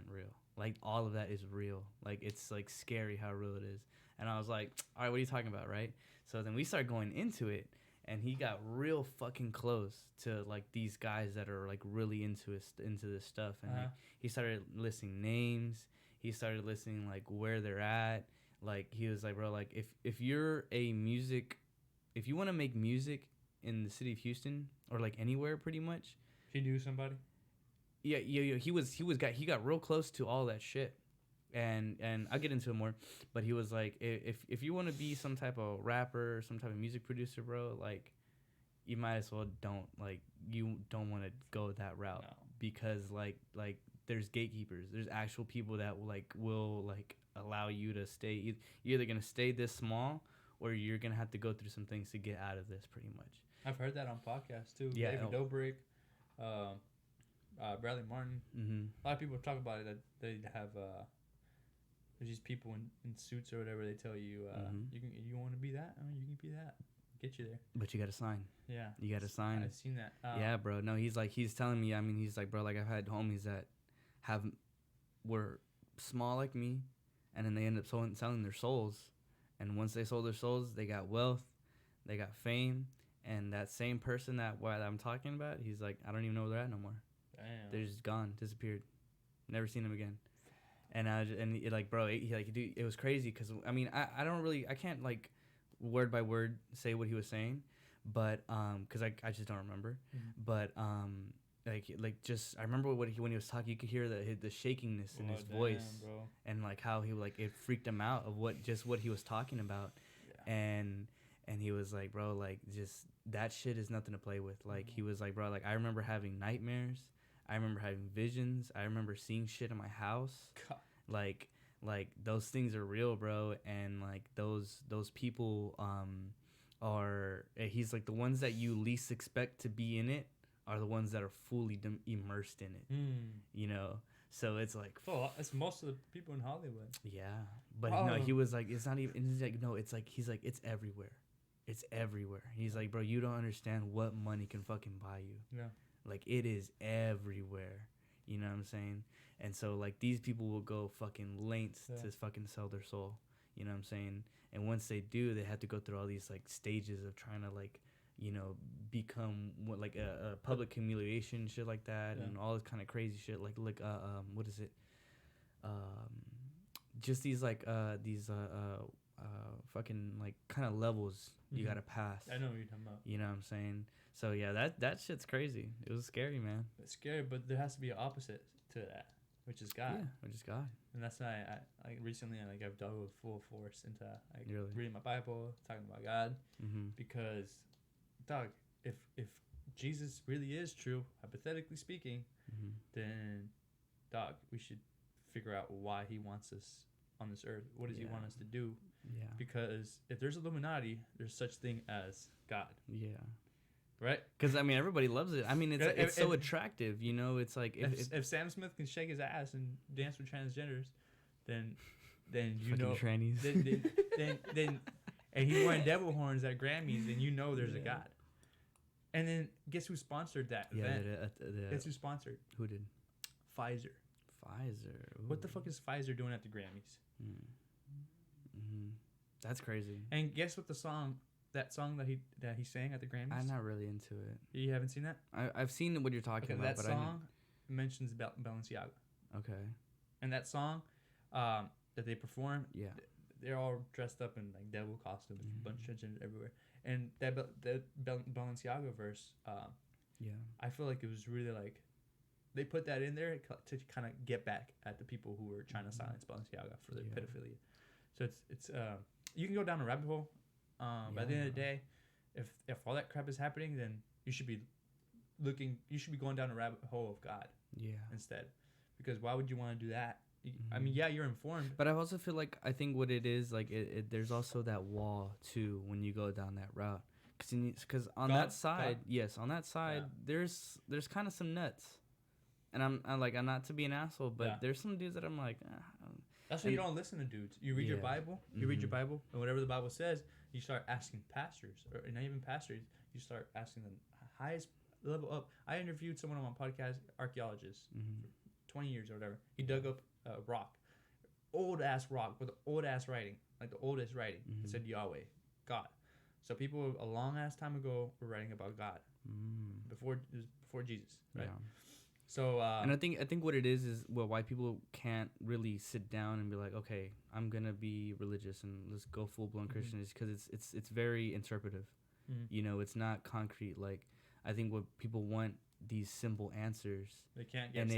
real. Like all of that is real. Like it's like scary how real it is. And I was like, all right, what are you talking about, right? So then we started going into it. And he got real fucking close to like these guys that are like really into this stuff, and like, he started listing names. He started listing like where they're at. Like he was like, bro, like if you want to make music in the city of Houston or like anywhere, pretty much. He knew somebody. Yeah. He got real close to all that shit. And I'll get into it more, but he was like, if you want to be some type of rapper, some type of music producer, bro, like, you might as well you don't want to go that route. No. Because like there's gatekeepers, there's actual people that will allow you to stay. You're either gonna stay this small, or you're gonna have to go through some things to get out of this, pretty much. I've heard that on podcasts too. Yeah, David Dobrik, Bradley Martin. A lot of people talk about it, that they have. There's these people in suits or whatever. They tell you, you want to be that? Oh, you can be that. Get you there. But you got to sign. Yeah. You got to sign. I've seen that. Yeah, bro. No, he's telling me. I mean, he's like, bro, like I've had homies that were small like me, and then they end up selling their souls. And once they sold their souls, they got wealth, they got fame, and that same person that I'm talking about, he's like, I don't even know where they're at no more. Damn. They're just gone, disappeared, never seen them again. And it was crazy because I mean I can't like word by word say what he was saying, but because I just don't remember. But I remember when he was talking, you could hear the shakiness in his voice, bro. And like how he it freaked him out of what he was talking about. Yeah. And he was like, bro, like just that shit is nothing to play with. Like he was like, bro, like I remember having nightmares. I remember having visions. I remember seeing shit in my house. God. Like those things are real, bro. And like those people are. He's like the ones that you least expect to be in it are the ones that are fully immersed in it. You know. So it's like. Oh, it's most of the people in Hollywood. Yeah, but no, he was like, it's not even. He's like, no, it's like he's like, it's everywhere. It's everywhere. He's like, bro, you don't understand what money can fucking buy you. Yeah. Like, it is everywhere. You know what I'm saying? And so, like, these people will go fucking lengths to fucking sell their soul. You know what I'm saying? And once they do, they have to go through all these, like, stages of trying to, like, you know, become, like, a public humiliation, shit like that, and all this kind of crazy shit. Like, what is it? Just these, like, fucking, like, kind of levels you gotta pass. I know what you're talking about. You know what I'm saying? So yeah, that shit's crazy. It was scary, man. It's scary, but there has to be an opposite to that, which is God. Yeah, which is God. And that's why I recently I've dove with full force into reading my Bible, talking about God, because, dog, if Jesus really is true, hypothetically speaking, then, dog, we should figure out why he wants us on this earth. What does he want us to do? Yeah. Because if there's Illuminati, there's such thing as God. Yeah. Right? Because, I mean, everybody loves it. I mean, it's so attractive, you know? It's like... If Sam Smith can shake his ass and dance with transgenders, then you know... trannies. Then and he's wearing devil horns at Grammys, then you know there's a God. And then guess who sponsored that event? Guess who sponsored? Who did? Pfizer. Ooh. What the fuck is Pfizer doing at the Grammys? That's crazy. And guess what that song that he sang at the Grammys? I'm not really into it. You haven't seen that? I've seen what you're talking about. That song mentions Balenciaga. Okay. And that song that they perform, Yeah. they're all dressed up in like devil costumes, bunch of shit everywhere. And that Balenciaga verse, Yeah. I feel like it was really like they put that in there to kind of get back at the people who were trying to silence Balenciaga for their pedophilia. So it's you can go down a rabbit hole. But at the end of the day, if all that crap is happening, then you should be going down a rabbit hole of God. Yeah. Instead, because why would you want to do that? I mean, yeah, you're informed, but I also feel like I think what it is like there's also that wall too when you go down that route, because on that side, on that side, there's kind of some nuts, and I'm like, I'm not to be an asshole, but there's some dudes that I'm like, that's why you don't listen to dudes. You read your Bible, read your Bible, and whatever the Bible says, you start asking pastors, or not even pastors, you start asking them highest level up. I interviewed someone on my podcast, archaeologist, for 20 years or whatever. He dug up a rock, old ass rock with old ass writing, like the oldest writing. It said Yahweh, God. So people a long ass time ago were writing about God before Jesus, right? Yeah. So and I think what it is why people can't really sit down and be like, okay, I'm gonna be religious and let's go full blown Christian, is because it's very interpretive. You know, it's not concrete. Like, I think what people want, these simple answers. They can't get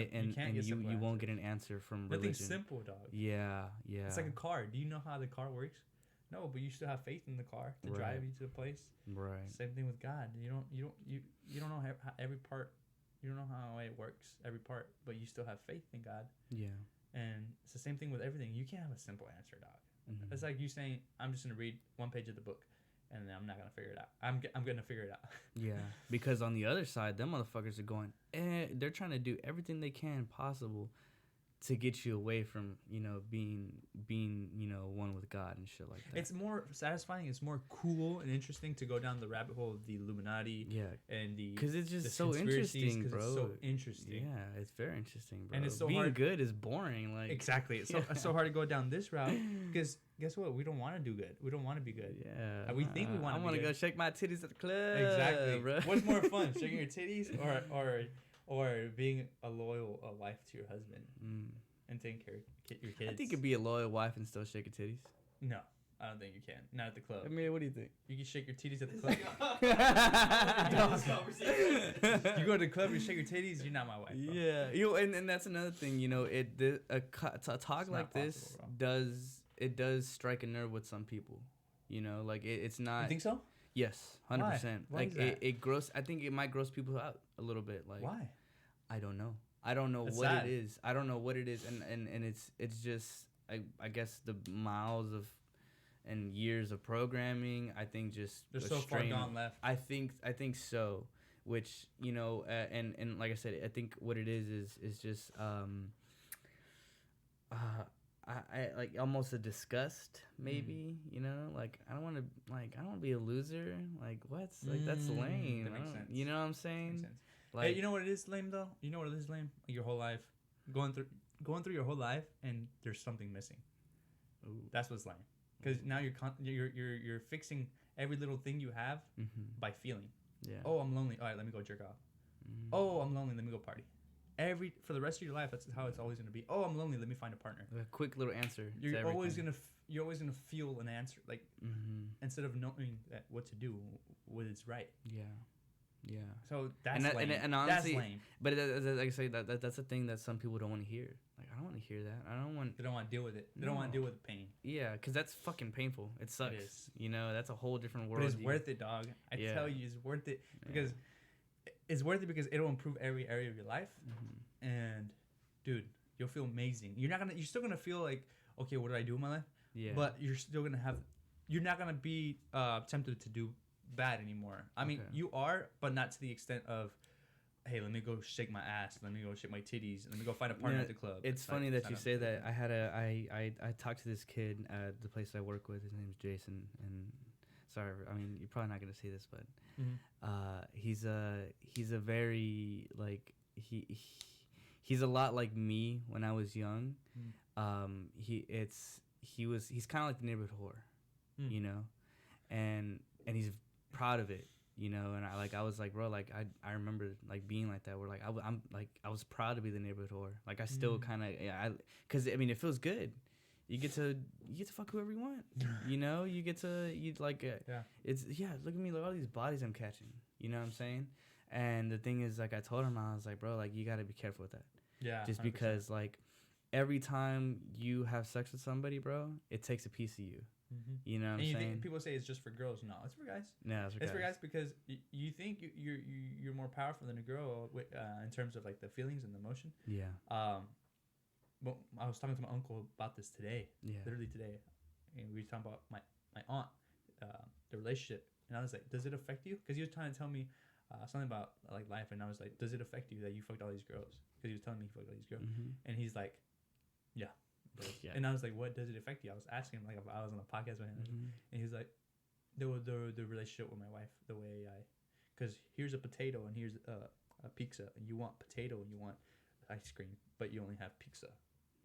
you won't get an answer from religion. Nothing's simple, dog. Yeah. It's like a car. Do you know how the car works? No, but you still have faith in the car to drive you to the place. Right. Same thing with God. You don't know how every part. You don't know how it works, every part, but you still have faith in God. Yeah. And it's the same thing with everything. You can't have a simple answer, dog. It's like you saying, I'm just gonna read one page of the book, and then I'm not gonna figure it out. I'm gonna figure it out. Yeah, because on the other side, them motherfuckers are going, they're trying to do everything they can possible to get you away from, being one with God and shit like that. It's more satisfying. It's more cool and interesting to go down the rabbit hole of the Illuminati. Yeah, and because it's just so interesting, bro. It's so interesting. Yeah, it's very interesting, bro. And it's so being hard. Good is boring. Like, exactly. It's so hard to go down this route because guess what? We don't want to do good. We don't want to be good. Yeah, we think we want to. I want to go shake my titties at the club. Exactly, bro. What's more fun, shaking your titties or being a loyal wife to your husband? And taking care of your kids. I think you could be a loyal wife and still shake your titties. No, I don't think you can. Not at the club. I mean, what do you think? You can shake your titties at the club. You go to the club, you shake your titties, you're not my wife. Bro. Yeah, and that's another thing. A talk like this does strike a nerve with some people. Like it's not. You think so? Yes, 100%. Like it gross. I think it might gross people out a little bit. Like, why? I don't know. I don't know what it is. I don't know what it is, and it's just I guess the miles of and years of programming. I think just they're so far gone left. I think so. Which and like I said, I think what it is just I like almost a disgust maybe. Like I don't want to be a loser. Like what's like that's lame. That makes sense. You know what I'm saying? Makes sense. Like, hey, you know what it is lame though? You know what it is lame? Your whole life, going through your whole life, and there's something missing. Ooh. That's what's lame. Because now you're fixing every little thing you have by feeling. Yeah. Oh, I'm lonely. All right, let me go jerk off. Oh, I'm lonely. Let me go party. For the rest of your life, that's how it's always gonna be. Oh, I'm lonely. Let me find a partner. A quick little answer. You're always gonna feel an answer, like instead of knowing what to do, what is right. Yeah. Yeah. So that's lame. And honestly, that's lame. But like I say, that's a thing that some people don't want to hear. Like, I don't want to hear that. They don't want to deal with it. They don't want to deal with the pain. Yeah, because that's fucking painful. It sucks. It is. That's a whole different world. But it's worth it, dog. I tell you, it's worth it because it's worth it because it'll improve every area of your life. And, dude, you'll feel amazing. You're still gonna feel like, okay, what did I do in my life? Yeah. But you're still gonna you're not gonna be tempted to do bad anymore. I mean, you are, but not to the extent of, hey, let me go shake my ass, let me go shake my titties, let me go find a partner at the club. It's funny that you say that. I talked to this kid at the place I work with. His name's Jason, and sorry, I mean, you're probably not gonna say this, but he's a very like he's a lot like me when I was young. He's kind of like the neighborhood whore, and he's proud of it, you know. And I was like, bro, like I remember like being like that, where like I'm like I was proud to be the neighborhood whore. Like I still kind of because I mean it feels good. You get to fuck whoever you want, you know. You get to it's look at me, look at all these bodies I'm catching, you know what I'm saying. And the thing is, like I told him, I was like, bro, like you got to be careful with that. Yeah, just 100%. because like every time you have sex with somebody, bro, it takes a piece of you. You know what I'm saying? Think people say it's just for girls. No, it's for guys. No, it's for guys because you think you're more powerful than a girl in terms of like the feelings and the emotion. Yeah. But I was talking to my uncle about this today. Yeah. Literally today, and we were talking about my aunt, the relationship, and I was like, "Does it affect you?" Because he was trying to tell me something about like life, and I was like, "Does it affect you that you fucked all these girls?" Because he was telling me he fucked all these girls, and he's like, "Yeah." Yeah. And I was like, "What does it affect you?" I was asking him like if I was on a podcast with him, and he's like, the relationship with my wife, the way because here's a potato and here's a pizza, and you want potato and you want ice cream, but you only have pizza,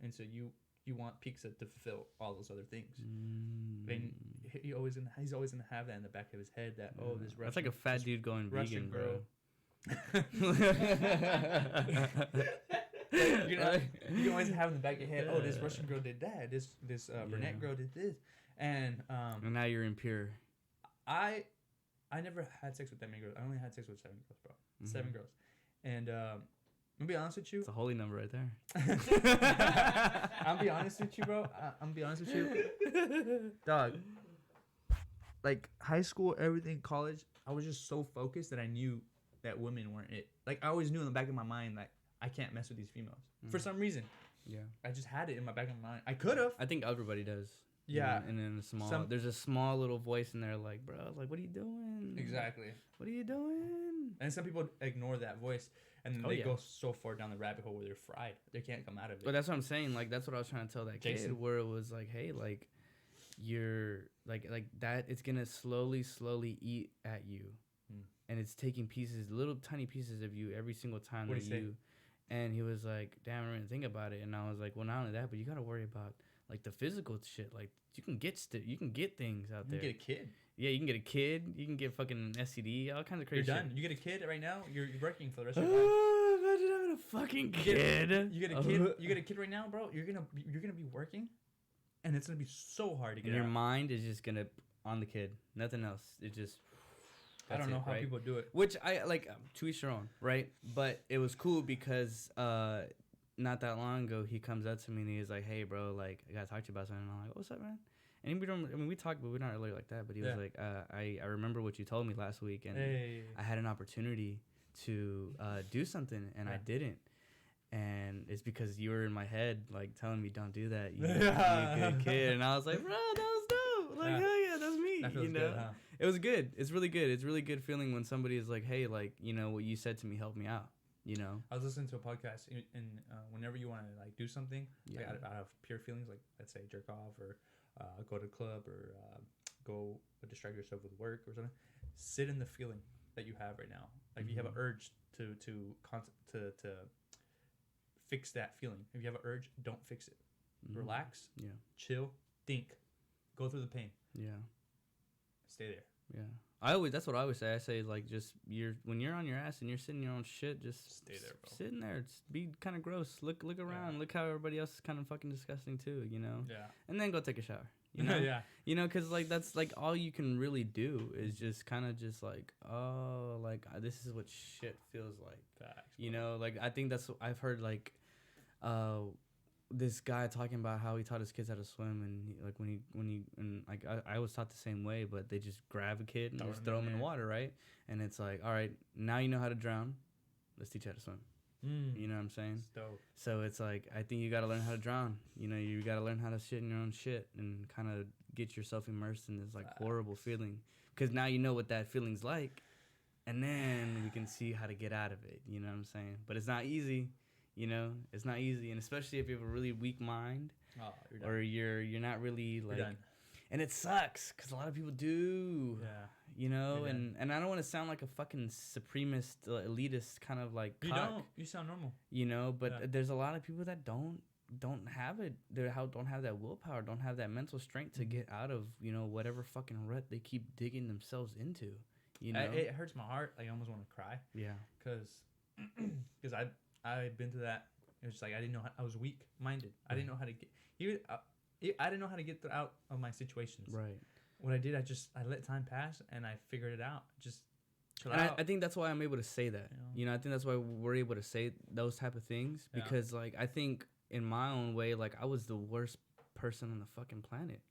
and so you want pizza to fulfill all those other things. And he's always gonna have that in the back of his head that this Russian, that's like a fat dude going Russian vegan, girl. Bro. You always have in the back of your head, this Russian girl did that, this brunette girl did this, and now you're impure. I never had sex with that many girls. I only had sex with 7 girls, bro. 7 girls, and I'm gonna be honest with you. It's a holy number right there. I'm gonna be honest with you, bro. I'm gonna be honest with you, dog. Like high school, everything, college, I was just so focused that I knew that women weren't it. Like I always knew in the back of my mind, like I can't mess with these females for some reason. Yeah, I just had it in my back of my mind. I could have. I think everybody does. Yeah, and then there's a small little voice in there, like, bro, like, what are you doing? Exactly. What are you doing? And some people ignore that voice, and then they go so far down the rabbit hole where they're fried. They can't come out of it. But that's what I'm saying. Like, that's what I was trying to tell that kid, where it was like, hey, like, you're like that. It's gonna slowly eat at you, and it's taking pieces, little tiny pieces of you every single time that you. And he was like, damn, I didn't think about it. And I was like, well, not only that, but you gotta worry about like the physical shit. Like you can get things out there. You can get a kid. Yeah, you can get a kid. You can get fucking STD. All kinds of crazy. You're done. Shit. You get a kid right now. You're working for the rest of your life. Imagine having a fucking kid. You get a kid. You get a kid right now, bro. You're gonna be working, and it's gonna be so hard to get. And your out. mind is just gonna on the kid. Nothing else. It just. I don't know how people do it. Which I like to each their own, right? But it was cool because not that long ago he comes up to me and he's like, "Hey, bro, like I gotta talk to you about something." And I'm like, "What's up, man?" And we talked, but we're not really like that. But he was like, I remember what you told me last week, and I had an opportunity to do something, and I didn't. And it's because you were in my head, like telling me, "Don't do that. You're a good kid." And I was like, "Bro, that was dope. Like, hell yeah, that's me." That feels you know, good, huh? It was good. It's really good. It's really good feeling when somebody is like, "Hey, like, you know, what you said to me helped me out." You know, I was listening to a podcast, and whenever you want to like do something, like, out of pure feelings, like let's say jerk off or go to a club or go distract yourself with work or something, sit in the feeling that you have right now. Like if you have an urge to fix that feeling. If you have an urge, don't fix it. Relax. Yeah. Chill. Think. Go through the pain. Yeah. Stay there. Yeah. That's what I always say. I say like when you're on your ass and you're sitting in your own shit, just stay there, bro. Sit in there. Just be kind of gross. Look around. Look how everybody else is kind of fucking disgusting too, you know? Yeah. And then go take a shower. You know? Yeah. You know, because like that's like all you can really do is just kind of just like, oh, like this is what shit feels like. Facts, you know, like I think that's I've heard like this guy talking about how he taught his kids how to swim, and I was taught the same way, but they just grab a kid and just throw him in the water, right? And it's like, all right, now you know how to drown, let's teach you how to swim. You know what I'm saying? So it's like I think you got to learn how to drown. You know, you got to learn how to shit in your own shit and kind of get yourself immersed in this like horrible feeling, because now you know what that feeling's like, and then we can see how to get out of it. You know what I'm saying? But it's not easy. You know, it's not easy, and especially if you have a really weak mind, or you're not really like, and it sucks because a lot of people do. Yeah. You know, and I don't want to sound like a fucking supremacist, elitist kind of like. You don't. You sound normal. You know, but there's a lot of people that don't have it. Don't have that willpower. Don't have that mental strength to get out of whatever fucking rut they keep digging themselves into. You know, it hurts my heart. Like I almost want to cry. Yeah. Because I've been to that. It was just like I didn't know I was weak minded. I didn't know how to get. I didn't know how to get out of my situations. Right. What I did, I let time pass and I figured it out. Just chill and out. I think that's why I'm able to say that. You know, I think that's why we're able to say those type of things because like I think in my own way, like I was the worst person on the fucking planet.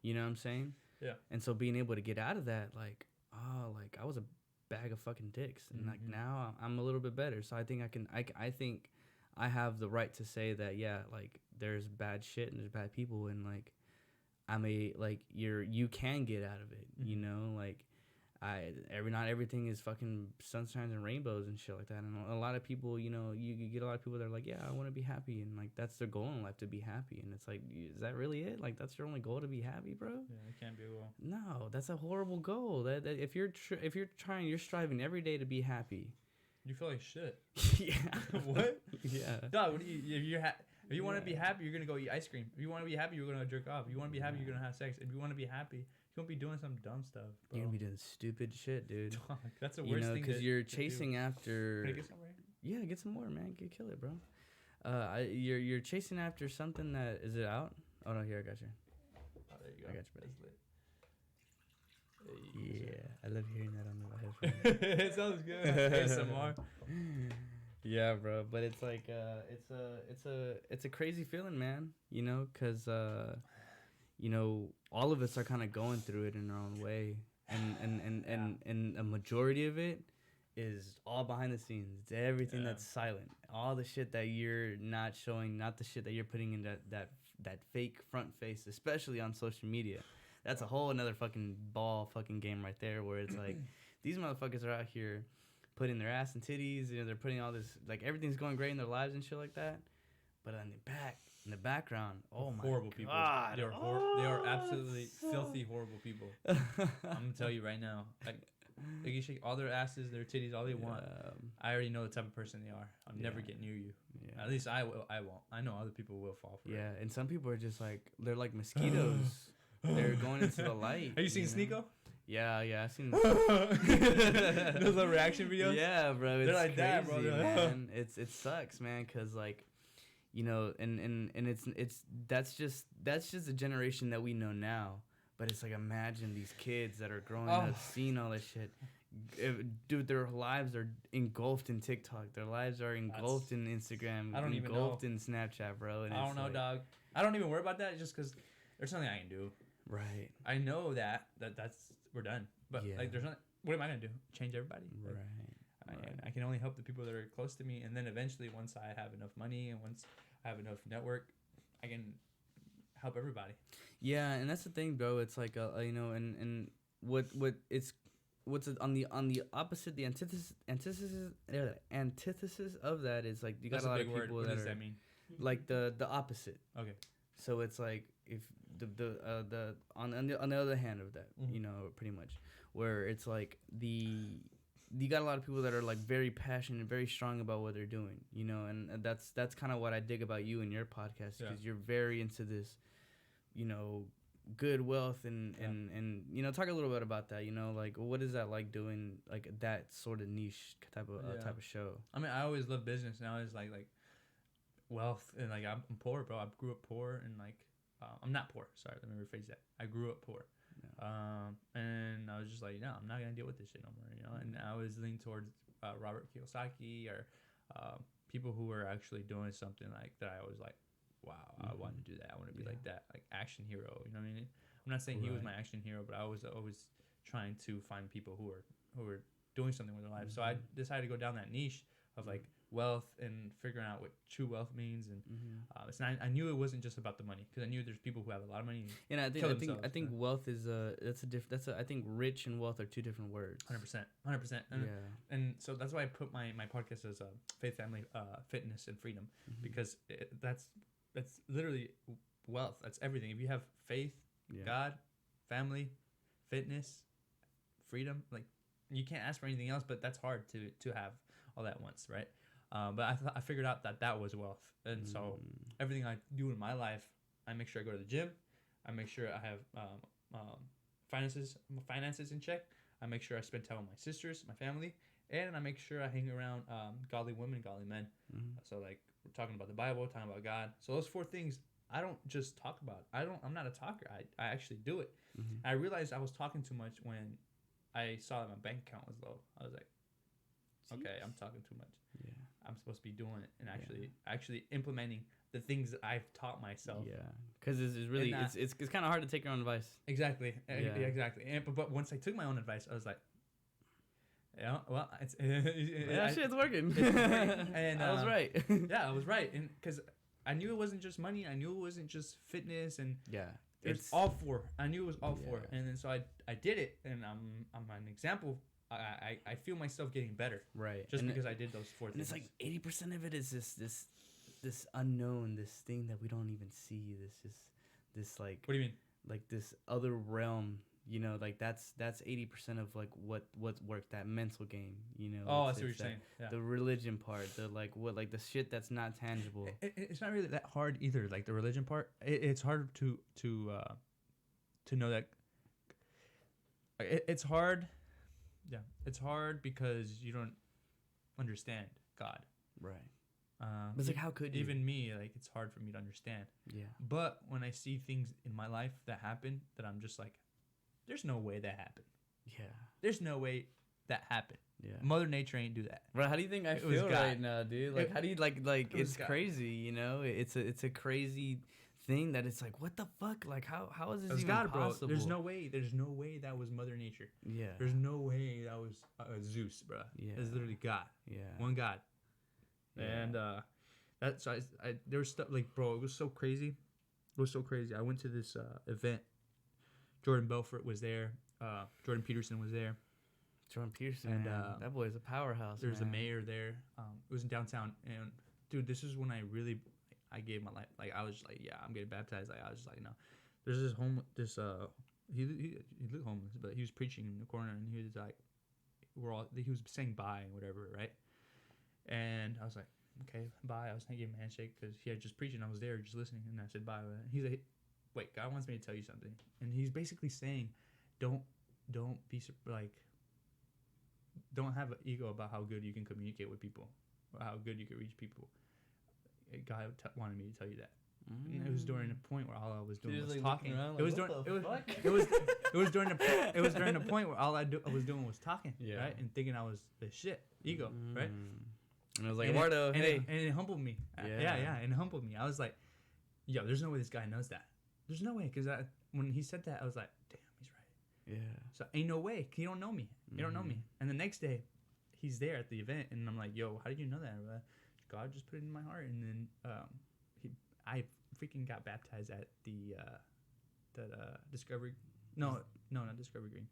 You know what I'm saying? Yeah. And so being able to get out of that, like, oh, like I was a bag of fucking dicks, and like now I'm a little bit better. So I think I think I have the right to say that, yeah, like there's bad shit and there's bad people, and like you can get out of it, you know, like not everything is fucking sunshines and rainbows and shit like that. And a lot of people, you know, you get a lot of people that are like, yeah, I want to be happy, and like that's their goal in life, to be happy. And it's like, is that really it? Like that's your only goal, to be happy, bro? Yeah, it can't be a goal. No, that's a horrible goal. That if you're striving every day to be happy, you feel like shit. Yeah. What? Yeah. Dog, what do you, if you want to be happy, you're gonna go eat ice cream. If you want to be happy, you're gonna jerk off. If you want to be happy, you're gonna have sex. If you want to be happy, you won't be doing some dumb stuff, bro. You're gonna be doing stupid shit, dude. That's the worst thing. Because you're chasing after. Can I get some right? Yeah, get some more, man. Kill it, bro. You're chasing after something that is it out? Oh no, here I got you. Oh, there you go. I got you, buddy. Hey, yeah, I love hearing that on the headphones. It sounds good. ASMR. Yeah, bro, but it's like it's a crazy feeling, man. You know, because you know, all of us are kind of going through it in our own way, and a majority of it is all behind the scenes. It's everything that's silent, all the shit that you're not showing, not the shit that you're putting in that fake front face, especially on social media. That's a whole another fucking fucking game right there, where it's like these motherfuckers are out here putting their ass and titties, you know, they're putting all this, like everything's going great in their lives and shit like that. But in the background, oh my horrible God. People. They are absolutely filthy, horrible people. I'm gonna tell you right now. Like they can shake all their asses, their titties, all they want. I already know the type of person they are. I'll never get near you. Yeah. At least I won't. I know other people will fall for it. Yeah, and some people are just like, they're like mosquitoes. They're going into the light. Have you seen Sneeko? Yeah, I've seen those little reaction videos. Yeah, bro, it's like crazy, that, bro. Man. It sucks, man, because like, you know, and it's that's just a generation that we know now. But it's like, imagine these kids that are growing up, seeing all this shit. Dude, their lives are engulfed in TikTok. Their lives are engulfed in Instagram. I don't even know. Engulfed in Snapchat, bro. And I don't know, like, dog. I don't even worry about that just because there's something I can do. Right. I know that's we're done. But like, there's nothing. What am I gonna do? Change everybody? Right. I can only help the people that are close to me, and then eventually, once I have enough money and once I have enough network, I can help everybody. Yeah, and that's the thing, bro. It's like you know, and what's on the opposite, the antithesis of that is like you got a lot of people what that does are that mean? like the opposite. Okay. So it's like if the on the other hand of that, you know, pretty much, where it's like you got a lot of people that are like very passionate, very strong about what they're doing, you know, and that's kind of what I dig about you and your podcast, because you're very into this, you know, good wealth and you know, talk a little bit about that, you know, like what is that like doing like that sort of niche type of show? I mean, I always love business, and I always like wealth, and like I'm poor, bro. I grew up poor, and like I'm not poor. Sorry, let me rephrase that. I grew up poor. And I was just like, no, I'm not gonna deal with this shit no more, you know. And I was leaning towards Robert Kiyosaki or people who were actually doing something like that. I was like, wow, I want to do that. I want to be like that, like action hero. You know what I mean? I'm not saying he was my action hero, but I was always trying to find people who were doing something with their lives. So I decided to go down that niche of like wealth and figuring out what true wealth means, and it's not. I knew it wasn't just about the money, because I knew there's people who have a lot of money. And I think wealth is I think rich and wealth are two different words. 100%. And so that's why I put my podcast as faith, family, fitness, and freedom, because that's literally wealth. That's everything. If you have faith, God, family, fitness, freedom, like you can't ask for anything else. But that's hard to have all that once, right? But I figured out that was wealth. And so everything I do in my life, I make sure I go to the gym. I make sure I have finances in check. I make sure I spend time with my sisters, my family, and I make sure I hang around godly women, godly men. So like we're talking about the Bible, talking about God. So those 4 things I don't just talk about. I'm not a talker. I actually do it. I realized I was talking too much when I saw that my bank account was low. I was like, okay, I'm talking too much. Yeah. I'm supposed to be doing it and actually implementing the things that I've taught myself. Yeah. Because it's really it's kind of hard to take your own advice. Exactly. Yeah. Exactly. But once I took my own advice, I was like, yeah, well, it's shit's working. And I was right. Yeah, I was right. And because I knew it wasn't just money. I knew it wasn't just fitness and it's all 4. I knew it was all 4. And then so I did it, and I'm an example. I feel myself getting better. Right. Just because I did those 4 things. And it's like 80% of it is this unknown, this thing that we don't even see. This like. What do you mean? Like this other realm. You know, like that's 80% of like what's worked, that mental game, you know. Oh, I see what you're saying. Yeah. The religion part, the like the shit that's not tangible. It's not really that hard either. Like the religion part, it's hard to know that. It's hard. Yeah, it's hard because you don't understand God. Right. It's like, how could you? Even me, like it's hard for me to understand. Yeah. But when I see things in my life that happen, that I'm just like, there's no way that happened. Yeah. There's no way that happened. Yeah. Mother Nature ain't do that. Bro, how do you think I feel right now, dude? Like, how do you like? It's crazy, you know. It's a crazy thing that it's like, what the fuck? Like, how is this even possible? Bro. There's no way that was Mother Nature. Yeah. There's no way that was Zeus, bro. Yeah. It's literally God. Yeah. One God. Yeah. And that's I there was stuff like, bro, it was so crazy. It was so crazy. I went to this event. Jordan Belfort was there. Jordan Peterson was there. Jordan Peterson, and that boy's a powerhouse. There's a mayor there. It was in downtown, and dude, this is when I gave my life. Like I was just like, yeah, I'm getting baptized. Like I was just like, no. There's he looked homeless, but he was preaching in the corner, and he was like, he was saying bye and whatever, right? And I was like, okay, bye. I was gonna give him a handshake because he had just preached, and I was there just listening, and I said bye. He's like, wait, God wants me to tell you something, and he's basically saying, don't be like, don't have an ego about how good you can communicate with people, or how good you can reach people. God wanted me to tell you that. And it was during a point where all I was doing was talking. It was during the point where all I was doing was talking, right, and thinking I was the shit, ego, right. And I was like, Eduardo, hey, and it humbled me. Yeah, and it humbled me. I was like, yo, there's no way this guy knows that. There's no way, because when he said that, I was like, damn, he's right. Yeah. So ain't no way. He don't know me. He don't know me. And the next day, he's there at the event, and I'm like, yo, how did you know that? God just put it in my heart, and then I freaking got baptized at the Discovery. No, not Discovery Green.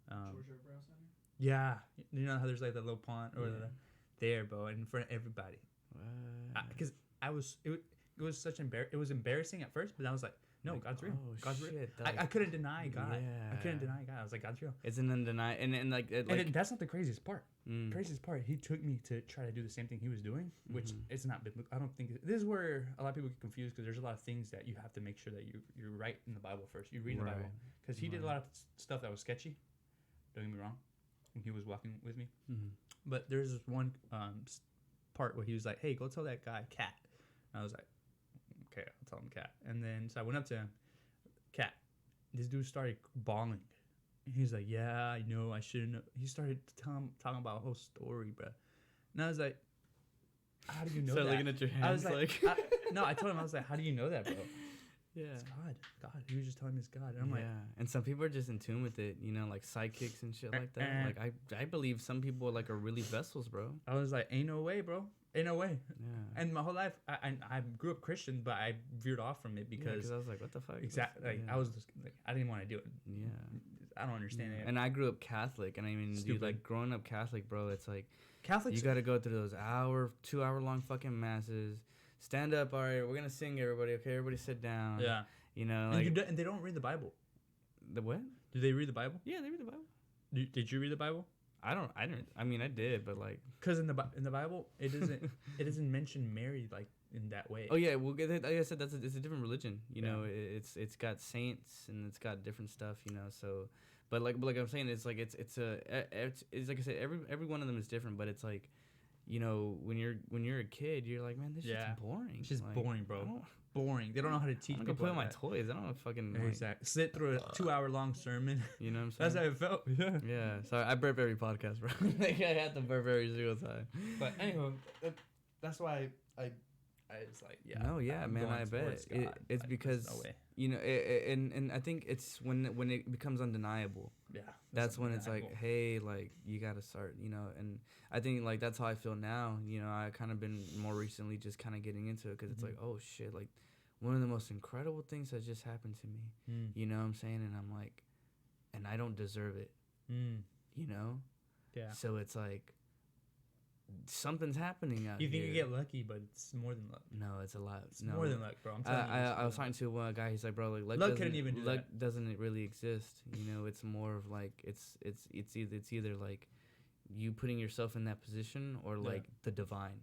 Georgia Brown Center. Yeah, you know how there's like that little pond or there, bro, in front of everybody. Because it was such it was embarrassing at first, but I was like, no, like, God's real. God's real. I couldn't deny God. Yeah. I couldn't deny God. I was like, God's real. It's an undeniable, and like, that's not the craziest part. Craziest part, he took me to try to do the same thing he was doing, which it's not biblical. I don't think this is where a lot of people get confused, because there's a lot of things that you have to make sure that you're right in the Bible first. You read the Bible, because he did a lot of stuff that was sketchy. Don't get me wrong, when he was walking with me. But there's this one part where he was like, "Hey, go tell that guy Cat." And I was like, "Okay, I'll tell him Cat." And then so I went up to him, Cat. This dude started bawling. He's like, yeah, I know, I shouldn't have. He started talking about a whole story, bro. And I was like, how do you know that? Looking at your hands, I was like, no, I told him, I was like, how do you know that, bro? Yeah. It's God. He was just telling me it's God. And I'm like, and some people are just in tune with it, you know, like psychics and shit like that. Like, I believe some people like are really vessels, bro. I was like, ain't no way, bro. Ain't no way. Yeah. And my whole life, I grew up Christian, but I veered off from it because I was like, what the fuck? Exactly. Like, I was just like, I didn't want to do it. Yeah. I don't understand it. And I grew up Catholic, and I mean, dude, like growing up Catholic, bro, it's like Catholics, you got to go through those 2-hour long fucking masses. Stand up, all right, we're gonna sing, everybody. Okay, everybody sit down. Yeah, you know, like, and they don't read the Bible. The what? Do they read the Bible? Yeah, they read the Bible. Did you read the Bible? I don't. I mean, I did, but like, because in the Bible, it doesn't mention Mary like in that way. Oh yeah, well, like I said, it's a different religion. You know, it's got saints and it's got different stuff. You know, so, But like I'm saying, it's like it's like I said, every one of them is different, but it's like, you know, when you're a kid, you're like, man, this shit's boring. It's just like, boring, bro. Boring. They don't know how to teach I'm people. gonna play with my toys. I don't know fucking exactly. Sit through a 2-hour-long sermon. You know what I'm saying? That's how it felt. Yeah. Yeah. Sorry, I burp every podcast, bro. Like, I had to burp every single time. But anyway, that's why I was like, yeah. No, yeah, I'm man. I bet it's like, because no way. you know, and I think it's when it becomes undeniable. Yeah. That's when it's like, hey, like you gotta start, you know. And I think like that's how I feel now. You know, I kind of been more recently just kind of getting into it because it's like, oh shit, like one of the most incredible things that just happened to me. You know what I'm saying? And I'm like, and I don't deserve it. You know? Yeah. So it's like something's happening out here. You think here. you get lucky, but it's more than luck. No, it's a lot. It's more than luck, bro. I'm telling you. I was talking to one guy. He's like, bro, like luck couldn't even do luck that. doesn't really exist. You know, it's more of like it's either like you putting yourself in that position or like the divine.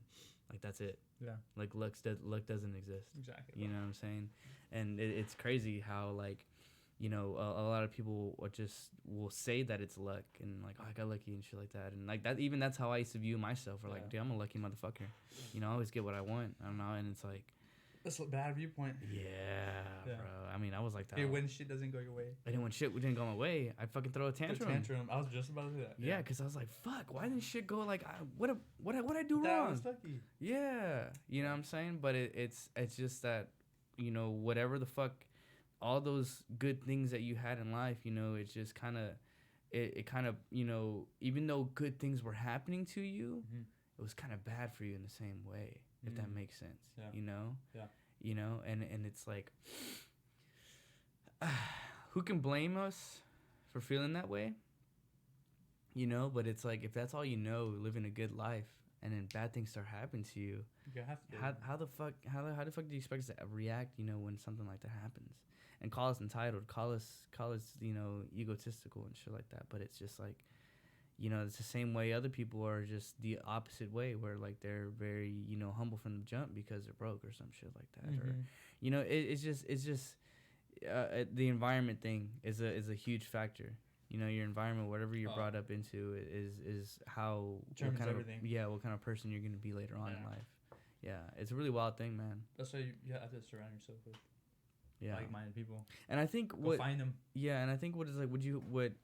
Like that's it. Yeah. Like luck doesn't exist. Exactly. You know what I'm saying? And it's crazy how like, you know, a lot of people will say that it's luck and like, oh, I got lucky and shit like that. And like that, even that's how I used to view myself. Or like, dude, I'm a lucky motherfucker. You know, I always get what I want. I don't know. And it's like, that's a bad viewpoint. Yeah, bro. I mean, I was like that. Hey, when shit doesn't go your way. And then when shit didn't go my way, I'd fucking throw a tantrum. I was just about to do that. Yeah, because I was like, fuck, why didn't shit go like, what I do that wrong? Was lucky. Yeah. You know what I'm saying? But it's just that, you know, whatever the fuck, all those good things that you had in life, you know, it's just kind of, it kind of, you know, even though good things were happening to you, it was kind of bad for you in the same way, if that makes sense. Yeah. You know? Yeah. You know, and it's like, who can blame us for feeling that way? You know, but it's like, if that's all you know, living a good life, and then bad things start happening to you, how the fuck do you expect us to react, you know, when something like that happens? And call us entitled, call us, you know, egotistical and shit like that. But it's just like, you know, it's the same way other people are just the opposite way, where like they're very, you know, humble from the jump because they're broke or some shit like that. Or, you know, it's just the environment thing is a huge factor. You know, your environment, whatever you're brought up into, is how what kind of person you're gonna be later on in life. Yeah, it's a really wild thing, man. That's why you have to surround yourself with like-minded people. And I think find them. Yeah, and I think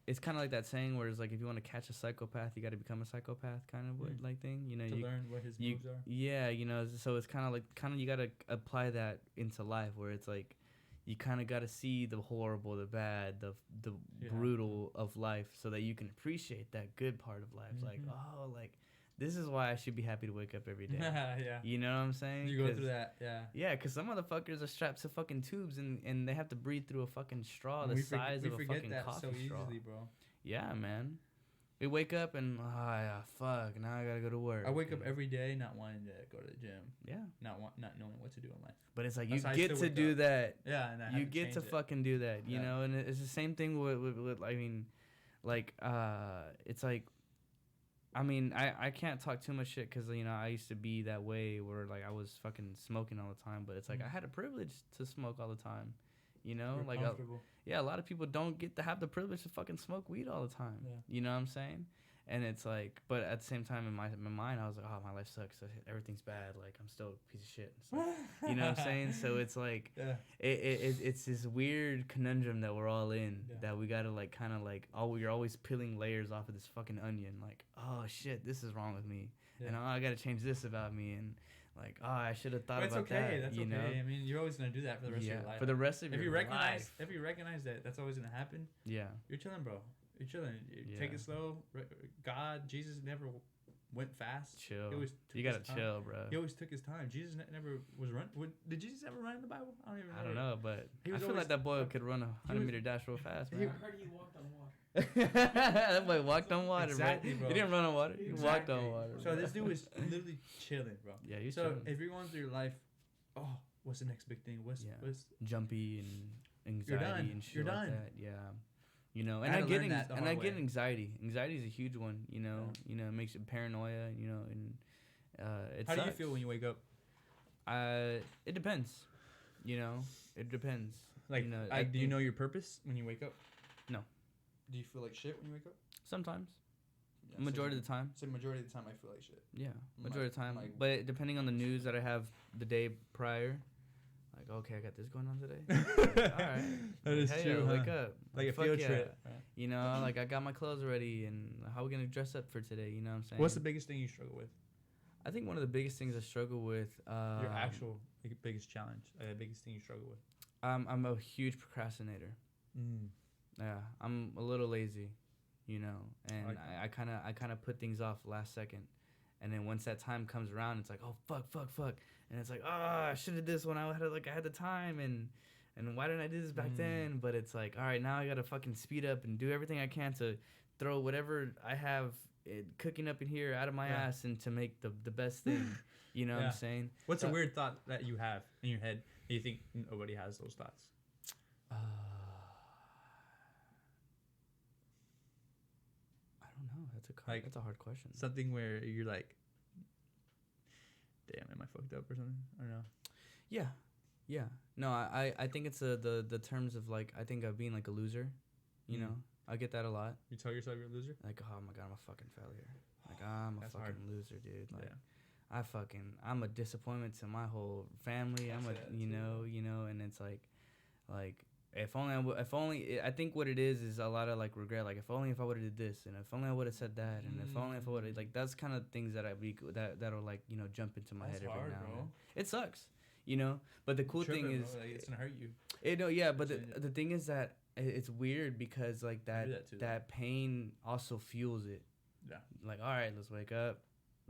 it's kind of like that saying where it's like, if you want to catch a psychopath, you got to become a psychopath, kind of like thing. You know, to learn what his moves are. Yeah, you know, so it's kind of you got to apply that into life, where it's like, you kind of got to see the horrible, the bad, the brutal of life, so that you can appreciate that good part of life. Like, oh, like, this is why I should be happy to wake up every day. Yeah. You know what I'm saying? You go through that, yeah. Yeah, because some motherfuckers are strapped to fucking tubes and they have to breathe through a fucking straw the size of a fucking coffee straw. Easily, bro. Yeah, man. We wake up and, fuck, now I gotta go to work. I wake up every day not wanting to go to the gym. Yeah. Not knowing what to do in life. But it's like, you get to do that. Yeah, and you get to fucking do that, you know? And it's the same thing with I mean, like, it's like, I mean, I can't talk too much shit because, you know, I used to be that way where, like, I was fucking smoking all the time. But it's like, I had a privilege to smoke all the time, you know? You're like, a lot of people don't get to have the privilege to fucking smoke weed all the time. Yeah. You know what I'm saying? And it's like, but at the same time, in my mind, I was like, oh, my life sucks. Everything's bad. Like, I'm still a piece of shit. You know what I'm saying? So it's like, it's this weird conundrum that we're all in, that we gotta like kind of like, you're always peeling layers off of this fucking onion. Like, oh shit, this is wrong with me, and I gotta change this about me, and like, oh, I should have thought about that. That's you okay. know? I mean, you're always gonna do that for the rest of your life. For the rest of your life. If you recognize that that's always gonna happen, you're chilling, bro. You're chilling. Take it slow. God, Jesus never went fast. Chill. You gotta chill, bro. He always took his time. Jesus never was run. Did Jesus ever run in the Bible? I don't know, but I feel like that boy could run a 100-meter dash real fast, man. I heard he walked on water. That boy walked on water, exactly, bro. He didn't run on water. He walked on water. So this dude was literally chilling, bro. Yeah, he's so chilling. If you're going through your life, what's the next big thing? What's jumpy and anxiety and shit like that? Yeah. You know, and I get anxiety. Anxiety is a huge one. You know, it makes you paranoia. You know, and it How sucks. do you feel when you wake up? It depends. You know, it depends. Like, you know, do you know your purpose when you wake up? No. Do you feel like shit when you wake up? Sometimes. Yeah, Majority of the time. So majority of the time, I feel like shit. Yeah, I'm majority of the time. like, But depending on the news that I have the day prior, like, okay, I got this going on today. All right. That is true. Wake up. Like a fuck field yeah. trip. Right? You know, like I got my clothes ready, and how are we gonna dress up for today? You know what I'm saying? What's the biggest thing you struggle with? I think one of the biggest things I struggle with. Your actual biggest challenge. The biggest thing you struggle with. I'm a huge procrastinator. Yeah, I'm a little lazy, you know, and I kind of put things off last second, and then once that time comes around, it's like, oh fuck, and it's like, oh, I should have this when I had the time, and why didn't I do this back then? But it's like, all right, now I gotta fucking speed up and do everything I can to throw whatever I have cooking up in here out of my ass and to make the best thing. You know what I'm saying? What's a weird thought that you have in your head and you think nobody has those thoughts? I don't know. That's a hard question. Something where you're like, damn, am I fucked up or something? I don't know. Yeah. No, I think it's the terms of like, I think of being like a loser. You know, I get that a lot. You tell yourself you're a loser? Like, oh my god, I'm a fucking failure. Like, I'm a fucking loser, dude. Like, I'm a disappointment to my whole family. You know, and it's like, if only I think what it is a lot of like regret. Like, if I would have did this, and if only I would have said that, and if only if I would have, like, that's kind of things that that'll like, you know, jump into my head every now and then. It sucks, you know. But the cool thing is, like, it's gonna hurt you. But the thing is that it's weird because like that pain also fuels it. Yeah. Like, all right, let's wake up.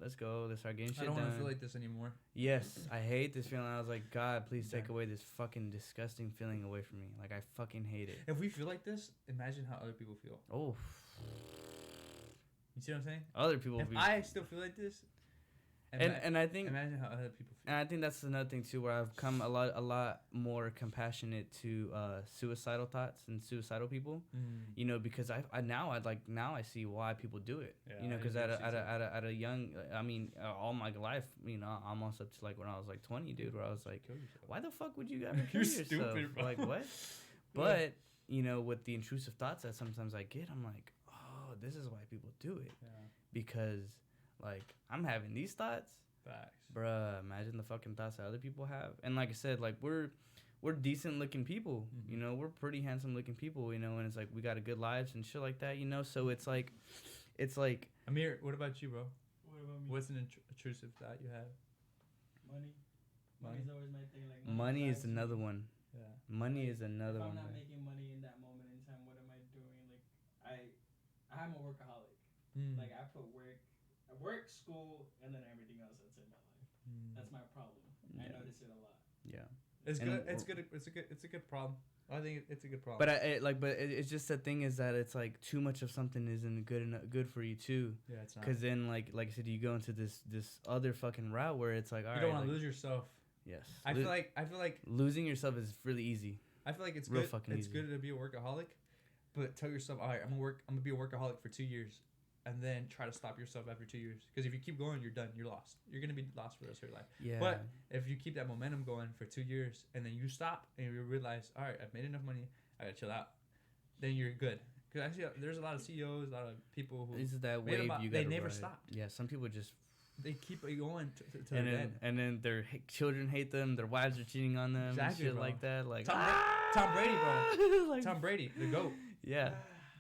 Let's go. Let's start getting shit done. I don't want to feel like this anymore. Yes, I hate this feeling. I was like, God, please take away this fucking disgusting feeling away from me. Like, I fucking hate it. If we feel like this, imagine how other people feel. Oh. You see what I'm saying? Other people. If I still feel like this, and I think imagine how other people feel. And I think that's another thing too, where I've come a lot more compassionate to suicidal thoughts and suicidal people. You know, because I see why people do it. Yeah, you know, because at a young, I mean, all my life, you know, almost up to like when I was like 20, dude, where I was like, why the fuck would you ever kill yourself? Stupid, bro. Like, what? But you know, with the intrusive thoughts that sometimes I get, I'm like, oh, this is why people do it. Yeah. Because like, I'm having these thoughts. Facts. Bruh, imagine the fucking thoughts that other people have. And like I said, like, we're decent looking people. You know, we're pretty handsome looking people, you know, and it's like we got a good lives and shit like that, you know. So it's like Amir, what about you, bro? What about me? What's an intrusive thought you have? Money. Money's always my thing. Like, money is another one. Yeah. Money is another if one. I'm not making money in that moment in time, what am I doing? Like, I'm a workaholic. Like, I put work, school, and then everything else that's in my life. That's my problem. I notice it a lot. Yeah. It's good. It's a good problem. I think it's a good problem. But it's just the thing is that it's like too much of something isn't good for you too. Yeah, it's not. Because then like I said, you go into this other fucking route where it's like, all right, you don't want to lose yourself. Yes. I feel like losing yourself is really easy. I feel like it's real good. Fucking it's easy. Good to be a workaholic, but tell yourself, all right, I'm gonna be a workaholic for 2 years. And then try to stop yourself after 2 years. Because if you keep going, you're done. You're lost. You're going to be lost for the rest of your life. Yeah. But if you keep that momentum going for 2 years and then you stop and you realize, all right, I've made enough money. I got to chill out. Then you're good. Because actually, there's a lot of CEOs, a lot of people who... This is that wave they never stopped. Yeah, some people just... They keep going to and the then, end. And then their children hate them. Their wives are cheating on them. Exactly, and shit bro. like that. Like Tom Brady, bro. like, Tom Brady, the GOAT. Yeah.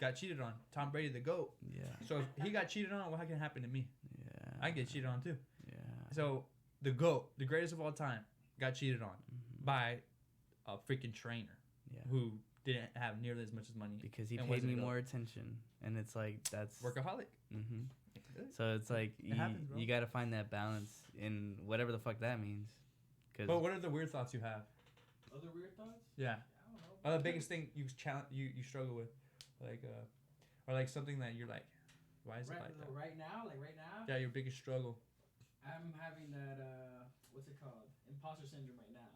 Got cheated on. Tom Brady, the GOAT. Yeah. So if he got cheated on, what can happen to me? Yeah. I get cheated on too. Yeah. So the GOAT, the greatest of all time, got cheated on by a freaking trainer who didn't have nearly as much as money because he paid me more attention, and it's like that's workaholic. So it's like you got to find that balance in whatever the fuck that means. But what are the weird thoughts you have? Other weird thoughts? Yeah. I don't know. The biggest thing you struggle with, like or like something that you're like, why is it like that? Right now? Yeah, your biggest struggle. I'm having that what's it called? Imposter syndrome right now.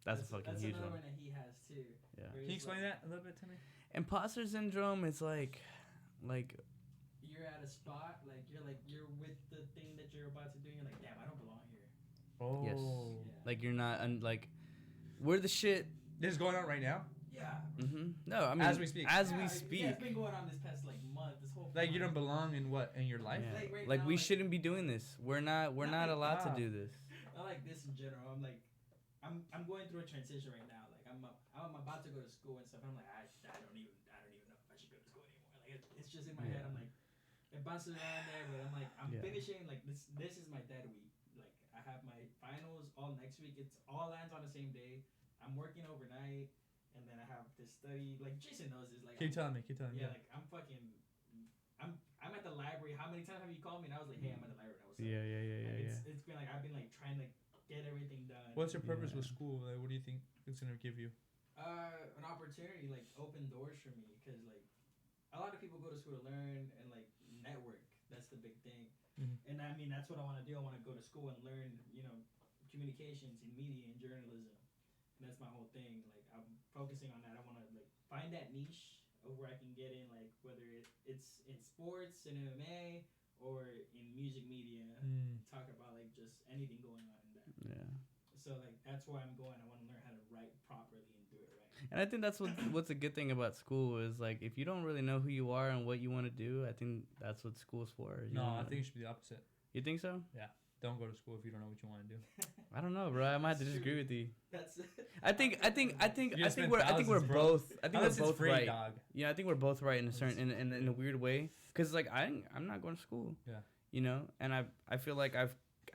That's a fucking huge one. That's another one that he has too. Yeah. Can you explain that a little bit to me? Imposter syndrome is like you're at a spot, you're with the thing that you're about to do, and you're like, damn, I don't belong here. Oh. Yes. Yeah. Like you're not like we're the shit. This is going on right now? Yeah. No, I mean as we speak. Yeah, it's been going on this past like month. This whole Like you don't belong in your life. Yeah. Like, right Like now, we like- shouldn't be doing this. We're not allowed to do this. I like this in general. I'm going through a transition right now. Like I'm about to go to school and stuff. And I'm like I don't even know if I should go to school anymore. Like it's just in my head. I'm like it bounces around there, but I'm like I'm finishing like this is my dead week. Like I have my finals all next week. It's all lands on the same day. I'm working overnight, and then I have this study. Like Jason knows this. Like Keep telling me. Yeah, like I'm at the library. How many times have you called me? And I was like, hey, I'm at the library. It's been like I've been like trying to get everything done. What's your purpose with school? Like, what do you think it's gonna give you? An opportunity, like open doors for me, because like a lot of people go to school to learn and like network. That's the big thing. And I mean that's what I want to do. I want to go to school and learn, communications and media and journalism. And that's my whole thing. Like I'm focusing on that. I want to like find that niche of where I can get in, like whether it's in sports and MMA or in music media. Talk about like just anything going on in that. Yeah. So like that's where I'm going. I want to learn how to write properly and do it right. And I think that's what's a good thing about school is like if you don't really know who you are and what you want to do, I think that's what school's for. I think it should be the opposite. You think so? Yeah. Don't go to school if you don't know what you want to do. I don't know, bro. I might have to disagree with you. That's. I think we're both. I think we're both right. Dog. Yeah, I think we're both right in a certain in a weird way. Cause like I'm not going to school. Yeah. And I feel like I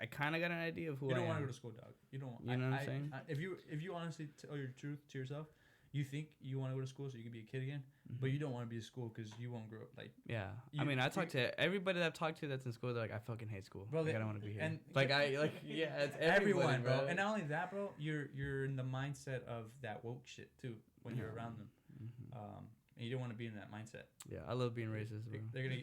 kind of got an idea of who I am. You don't want to go to school, dog. You don't want. You know what I'm saying? If you honestly tell your truth to yourself, you think you want to go to school so you can be a kid again, but you don't want to be in school because you won't grow up. Like I talk to everybody that I've talked to that's in school. They're like, I fucking hate school. Bro, like, I don't want to be here. And it's everyone, bro. And not only that, bro, you're in the mindset of that woke shit too when you're around them. And you don't want to be in that mindset. Yeah, I love being racist, bro. They're gonna.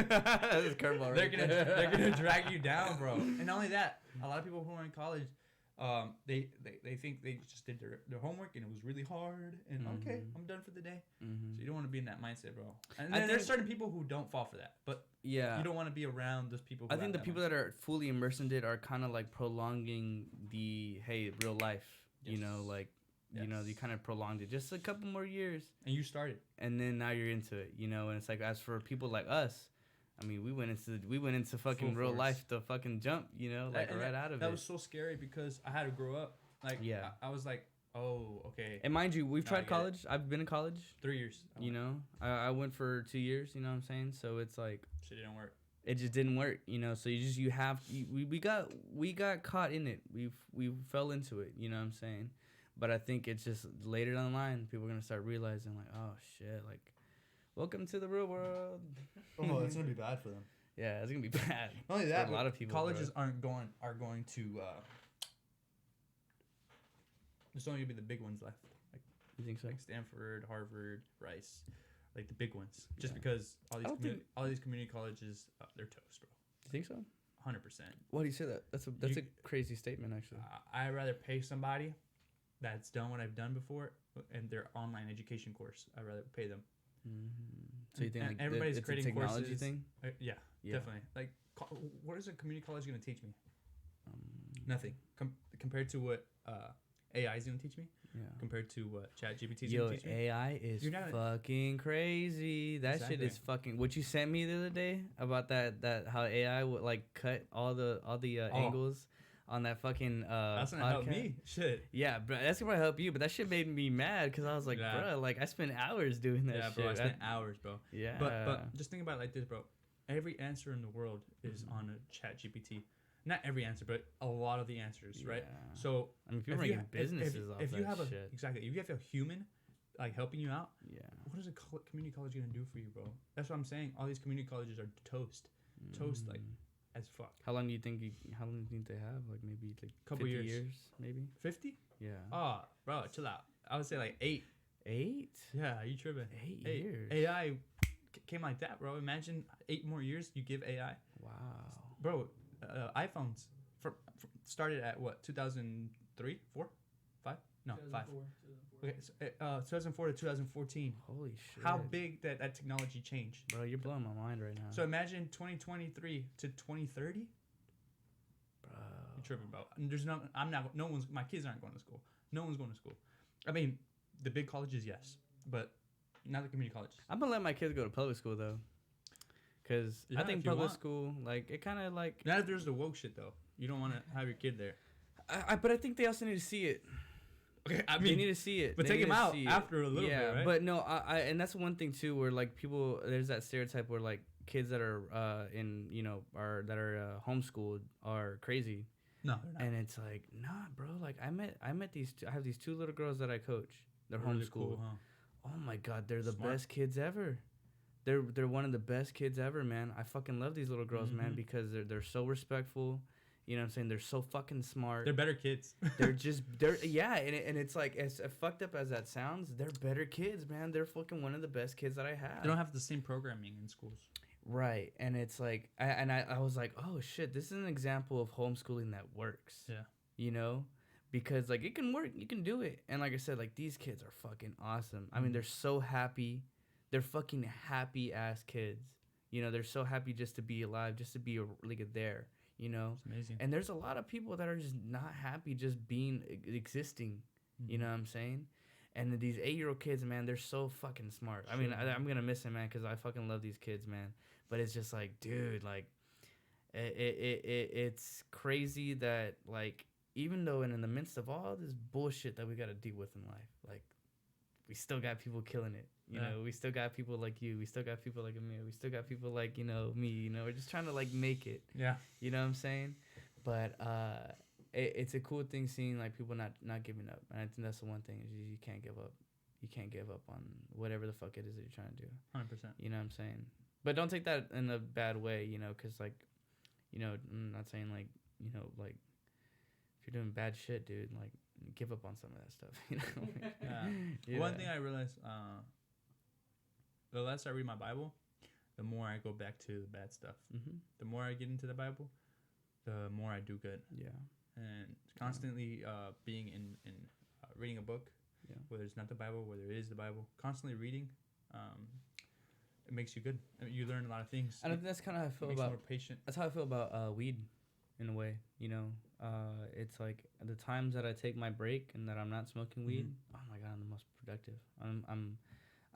That's a curveball. They're gonna drag you down, bro. And not only that, a lot of people who are in college, they think they just did their homework and it was really hard and okay, I'm done for the day. So you don't want to be in that mindset, bro. And then there's certain people who don't fall for that, but you don't want to be around those people. I think the people that are fully immersed in it are kind of like prolonging the real life. Yes. You kind of prolonged it just a couple more years. And you started. And then now you're into it, and it's like as for people like us, I mean, we went into fucking full real force. Life to fucking jump, right out of it. That was so scary because I had to grow up. Like, I was like, oh, okay. And mind you, we've tried college. I've been in college. 3 years. I went for 2 years, you know what I'm saying? So it's like. Shit didn't work. It just didn't work, so we got caught in it. We fell into it, you know what I'm saying? But I think it's just later down the line, people are going to start realizing, like, oh, shit, like, welcome to the real world. Oh, it's going to be bad for them. Yeah, it's going to be bad. Not only that, a lot of people. Colleges are going to, there's only going to be the big ones left. Like, you think so? Like Stanford, Harvard, Rice, like the big ones. Just because all these community colleges, they're toast, bro. You think so? 100%. Why do you say that? That's a crazy statement, actually. I'd rather pay somebody that's done what I've done before and their online education course. I'd rather pay them. So you think like everybody's it's creating a technology courses. Thing? Yeah, definitely. Like, what is a community college going to teach me? Nothing. Compared to what AI is going to teach me. Yeah. Compared to what ChatGPT is going to teach me. AI is fucking crazy. That shit is fucking. What you sent me the other day about that how AI would like cut all the angles. On that fucking that's gonna podcast. help me. Shit. Yeah, bro, that's gonna help you. But that shit made me mad because I was like, bro, like I spent hours doing that. Yeah, shit. bro, I spent hours, bro. Yeah. But just think about it like this, bro. Every answer in the world is on a ChatGPT. Not every answer, but a lot of the answers, right? So I mean, people are making businesses off that shit. Exactly. If you have a human like helping you out, what is a community college gonna do for you, bro? That's what I'm saying. All these community colleges are toast, like. As fuck. How long do you think they have? Like maybe like couple 50 years, maybe 50. Yeah. Oh, bro, chill out. I would say like 8. 8? Yeah, you tripping? 8 years. AI came like that, bro. Imagine 8 more years. You give AI. Wow. Bro, iPhones started at what? 2003, 4, 5? No, 5. Okay, so, 2004 to 2014. Holy shit. How big that technology changed. Bro, you're blowing my mind right now. So imagine 2023 to 2030. Bro. You're tripping, bro. There's no one's, my kids aren't going to school. No one's going to school. I mean, The big colleges, yes, but not the community colleges. I'm gonna let my kids go to public school though, cause I think public school, like, it kind of like. Not if there's the woke shit though. You don't want to have your kid there. But I think they also need to see it. Okay, I mean, they need to see it. But take him out after a little bit, right? But no, and that's one thing too, where like people, there's that stereotype where like kids that are homeschooled are crazy. No, they're not. And it's like, nah, bro. Like I have these two little girls that I coach. They're homeschooled. Really cool, huh? Oh my god, they're the best kids ever. They're one of the best kids ever, man. I fucking love these little girls, man, because they're so respectful. You know what I'm saying? They're so fucking smart. They're better kids. And it's like, as fucked up as that sounds, they're better kids, man. They're fucking one of the best kids that I have. They don't have the same programming in schools. Right. And it's like, I was like, oh shit, this is an example of homeschooling that works. Yeah. You know? Because like it can work, you can do it. And like I said, like these kids are fucking awesome. I mean, they're so happy. They're fucking happy ass kids. You know, they're so happy just to be alive, just to be there. You know, it's amazing. And there's a lot of people that are just not happy just existing. You know what I'm saying? And these 8-year-old kids, man, they're so fucking smart. Sure. I mean, I'm gonna miss them, man, because I fucking love these kids, man. But it's just like, dude, like, it's crazy that like, even though in the midst of all this bullshit that we gotta deal with in life, like, we still got people killing it. You know, we still got people like you. We still got people like Amir. We still got people like, you know, me. You know, we're just trying to, like, make it. Yeah. You know what I'm saying? But it's a cool thing seeing, like, people not giving up. And I think that's the one thing is you can't give up. You can't give up on whatever the fuck it is that you're trying to do. 100%. You know what I'm saying? But don't take that in a bad way, you know, because, like, you know, I'm not saying, like, you know, like, if you're doing bad shit, dude, like, give up on some of that stuff, you know? Yeah. One thing I realized, the less I read my Bible, the more I go back to the bad stuff. Mm-hmm. The more I get into the Bible, the more I do good. Yeah. And constantly being in reading a book, whether it's not the Bible, whether it is the Bible, constantly reading, it makes you good. I mean, you learn a lot of things. I think that's kind of how I feel about. More patient. That's how I feel about weed, in a way. You know, it's like the times that I take my break and that I'm not smoking weed. Oh my god, I'm the most productive.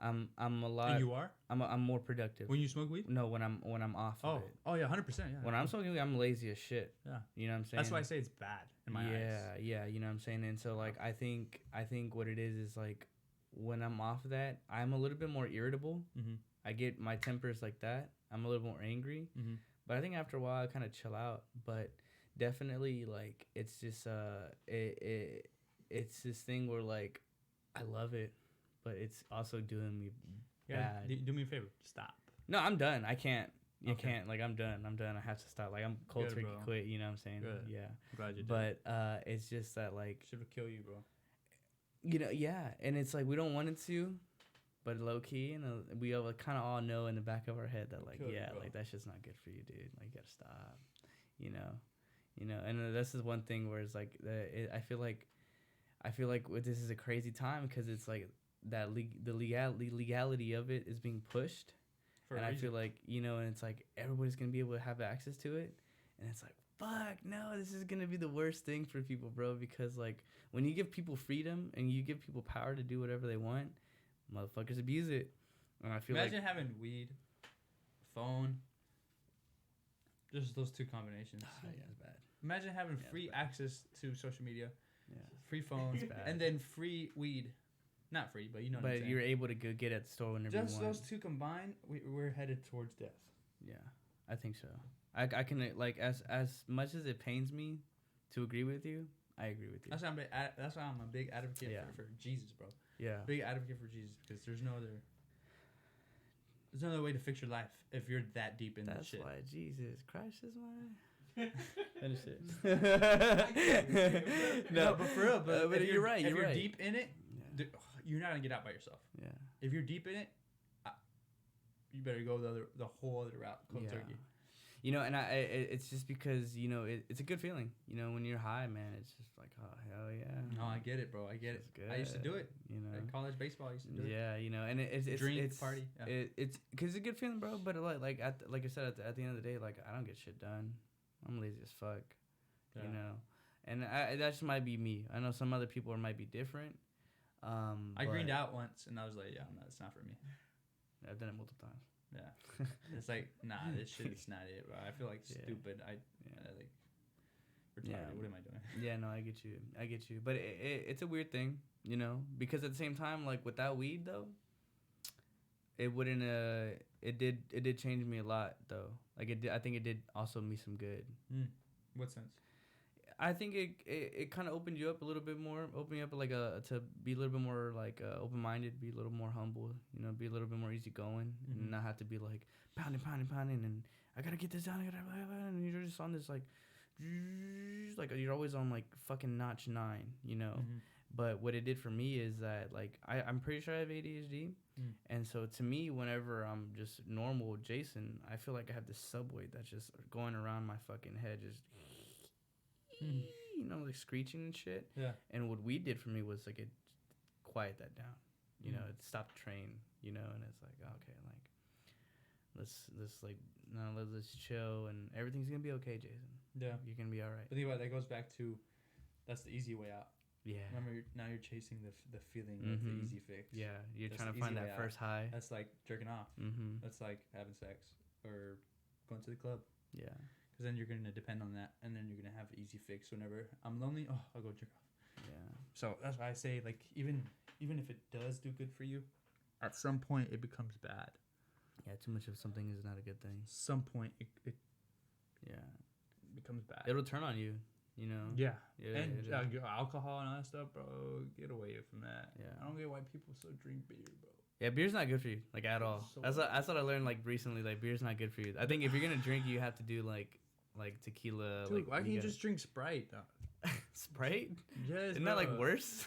I'm a lot. And you are? I'm more productive. When you smoke weed? No, when I'm off of it. Oh yeah, 100%. Yeah. When I'm smoking weed, I'm lazy as shit. Yeah. You know what I'm saying? That's why I say it's bad in my eyes. Yeah, you know what I'm saying? And so like I think what it is like when I'm off of that, I'm a little bit more irritable. Mm-hmm. I get my tempers like that. I'm a little more angry. Mm-hmm. But I think after a while I kind of chill out. But definitely like it's just it's this thing where like I love it. But it's also doing me bad. Do me a favor. Stop. No, I'm done. I can't. You can't. Like, I'm done. I have to stop. Like, I'm cold turkey quit. You know what I'm saying? Good. Yeah. I'm glad you did. But it's just that, like... Should kill you, bro. You know, yeah. And it's like, we don't want it to, but low-key, you know, we kind of all know in the back of our head that, like, like, that's just not good for you, dude. Like, you gotta stop. You know? And this is one thing where it's like, I feel like this is a crazy time because it's like, that the legality of it is being pushed, and I feel like, you know, and it's like everybody's gonna be able to have access to it, and it's like, fuck no, this is gonna be the worst thing for people, bro, because like when you give people freedom and you give people power to do whatever they want, motherfuckers abuse it. And I feel imagine having weed, phone, just those two combinations. Yeah, it's bad. Imagine having free access to social media, free phone, it's bad. and then free weed. Not free, but you know what I'm saying. But you're able to go get at the store whenever you want. Just those two combined, we're headed towards death. Yeah, I think so. I can, like, as much as it pains me to agree with you, I agree with you. That's why I'm a big advocate for Jesus, bro. Yeah. Big advocate for Jesus, because there's no other way to fix your life if you're that deep in that shit. That's why Jesus Christ is my... Finish it. No, but for real, but you're right. If you're right. deep in it, you're not gonna get out by yourself. Yeah. If you're deep in it, you better go the whole other route, cold turkey. You know, and it's just because, you know, it's a good feeling. You know, when you're high, man, it's just like, oh hell yeah. No, I get it, bro. I get it. Good. I used to do it. You know, at college baseball, I used to do it. Yeah, you know, and it's party. Yeah. It's because it's a good feeling, bro. But like I said, at the end of the day, like I don't get shit done. I'm lazy as fuck. Yeah. You know, and that just might be me. I know some other people might be different. I greened out once, and I was like, yeah, no, it's not for me. I've done it multiple times. Yeah, it's like, nah, this shit's not it, bro. I feel like stupid. Like retarded. What am I doing? Yeah, no, I get you. But it's a weird thing, you know, because at the same time, like without weed though, it wouldn't. It did change me a lot though. Like it did, I think it did also me some good. What sense? I think it kind of opened you up a little bit more, opened you up like to be a little bit more like open minded, be a little more humble, you know, be a little bit more easygoing, and not have to be like pounding, and I gotta get this down, and you're just on this like you're always on like fucking notch 9, you know. But what it did for me is that like I'm pretty sure I have ADHD, and so to me, whenever I'm just normal Jason, I feel like I have this subway that's just going around my fucking head, just. You know, like screeching and shit. Yeah. And what we did for me was like it quiet that down. You know, it stopped the train. You know, and it's like okay, like let's chill and everything's gonna be okay, Jason. Yeah, you're gonna be all right. But think about it, that goes back to that's the easy way out. Yeah. Remember, now you're chasing the feeling of the easy fix. Yeah, you're trying to find that first high. That's like jerking off. That's like having sex or going to the club. Yeah. Because then you're going to depend on that, and then you're going to have an easy fix whenever I'm lonely. Oh, I'll go jerk off. Yeah. So that's why I say, like, even if it does do good for you, at some point it becomes bad. Yeah, too much of something is not a good thing. Some point it becomes bad. It'll turn on you, you know. Yeah. And alcohol and all that stuff, bro. Get away from that. Yeah. I don't get why people still drink beer, bro. Yeah, beer's not good for you, like at all. That's what I learned like recently. Like beer's not good for you. I think if you're gonna drink, you have to do like tequila. Dude, why can't you just drink Sprite? Sprite? Yes. Isn't that like worse?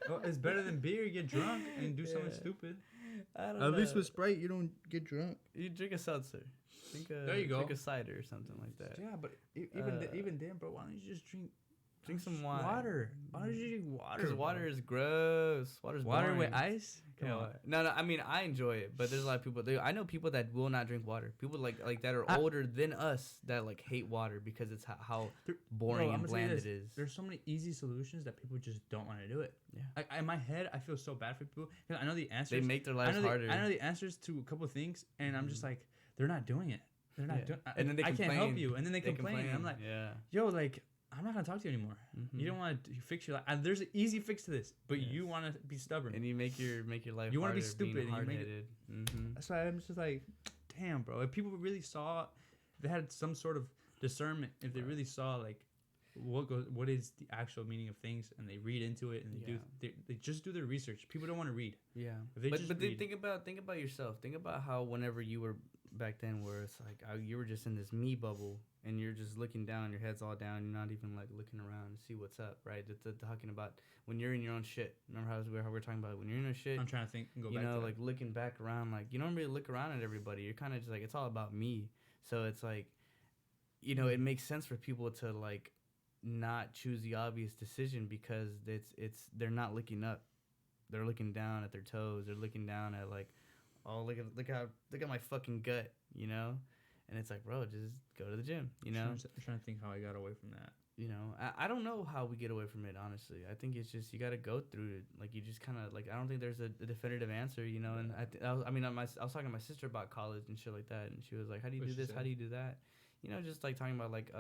Well, it's better than beer. You get drunk and do something stupid. I don't know. At least with Sprite, you don't get drunk. You drink a seltzer. There you go. Drink a cider or something like that. Yeah, but even then, bro, why don't you just drink some wine? Water. Why don't you drink water? Because water is gross. Water's boring. With ice? Come on. No. I mean, I enjoy it, but there's a lot of people. I know people that will not drink water. People like that are older than us that like hate water because it's how boring and bland it is. There's so many easy solutions that people just don't want to do it. Yeah. In my head, I feel so bad for people because I know the answers. They make their lives harder. I know the answers to a couple of things, and I'm just like, they're not doing it. They're not doing. And then they complain. I can't help you. And then they complain. And I'm like, yo, like. I'm not gonna talk to you anymore. You don't want to fix your life. And there's an easy fix to this, but you want to be stubborn. And you make your life. You want to be stupid. And you make it. That's why I'm just like, damn, bro. If people really saw, if they had some sort of discernment, if they really saw like what is the actual meaning of things, and they read into it, and they just do their research. People don't want to read. Yeah, but think about yourself. Think about how whenever you were back then, where it's like you were just in this me bubble. And you're just looking down, your head's all down. You're not even like looking around to see what's up, right? Talking about when you're in your own shit. Remember how we were talking about when you're in your shit. I'm trying to think and go back. You know, like looking back around, like you don't really look around at everybody. You're kind of just like it's all about me. So it's like, you know, it makes sense for people to like not choose the obvious decision because they're not looking up. They're looking down at their toes. They're looking down at like, oh look at my fucking gut, you know. And it's like, bro, just go to the gym, you know? I'm trying to think how I got away from that. You know, I don't know how we get away from it, honestly. I think it's just you got to go through it. Like, you just kind of, like, I don't think there's a definitive answer, you know? And I was talking to my sister about college and shit like that. And she was like, how do you do this? How do you do that? You know, just, like, talking about, like,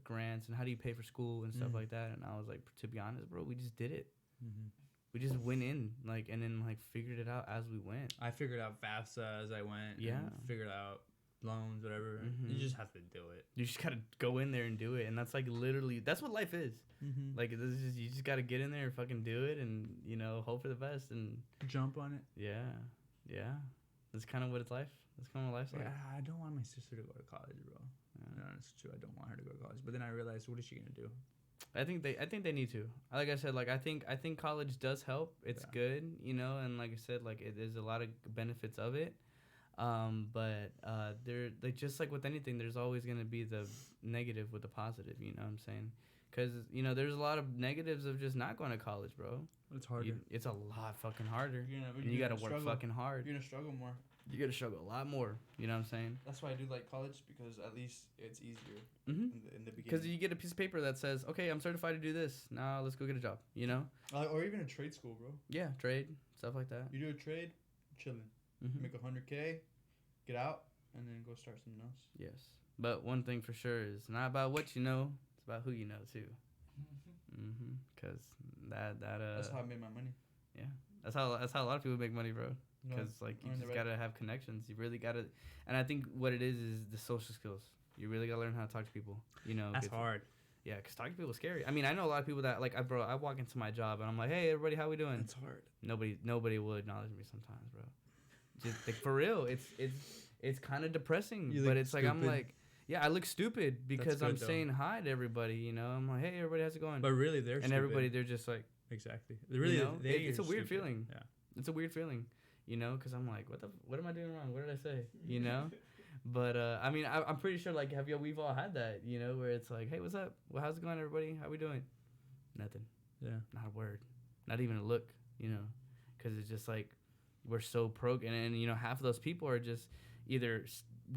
grants and how do you pay for school and stuff like that. And I was like, to be honest, bro, we just did it. We just went in, like, and then, like, figured it out as we went. I figured out FAFSA as I went. Yeah. And figured out loans, whatever. You just have to do it. You just gotta go in there and do it, and that's like literally that's what life is. Like this is you just gotta get in there and fucking do it, and you know hope for the best and jump on it. Yeah. That's kind of what it's life. That's kind of what life's like. I don't want my sister to go to college, bro. Yeah, it's true. I don't want her to go to college, but then I realized, what is she gonna do? I think they need to. Like I said, like I think college does help. It's good, you know, and like I said, like there's a lot of benefits of it. But they're like just like with anything, there's always gonna be the negative with the positive. You know what I'm saying? Because, you know, there's a lot of negatives of just not going to college, bro. It's harder. It's a lot fucking harder. You got to work fucking hard. You're going to struggle more. You're going to struggle a lot more. You know what I'm saying? That's why I do like college, because at least it's easier Mm-hmm. in the beginning. Because you get a piece of paper that says, okay, I'm certified to do this. Now let's go get a job, you know? Or even a trade school, bro. Yeah, trade, stuff like that. You do a trade, chilling. Mm-hmm. Make $100K, get out, and then go start something else. Yes. But one thing for sure is not about what you know, it's about who you know, too. Mm-hmm. Because that's how I made my money. Yeah. That's how a lot of people make money, bro. Because, like, you just got to have connections. You really got to. And I think what it is the social skills. You really got to learn how to talk to people. You know, that's hard. Yeah, because talking to people is scary. I mean, I know a lot of people that, like, I walk into my job and I'm like, hey, everybody, how we doing? It's hard. Nobody will acknowledge me sometimes, bro. Just, like, for real. It's kind of depressing. But it's stupid. Like, I'm like, yeah, I look stupid because I'm saying hi to everybody, you know? I'm like, hey, everybody, how's it going? But really, they're stupid. everybody, they're just like. Exactly. Really, you know? It's a weird stupid. feeling. Yeah. It's a weird feeling, you know? Because I'm like, what am I doing wrong? What did I say? You know? But, I mean, I'm pretty sure, like, we've all had that, you know, where it's like, hey, what's up? Well, how's it going, everybody? How we doing? Nothing. Yeah. Not a word. Not even a look, you know, because it's just like we're so programmed. And, you know, half of those people are just either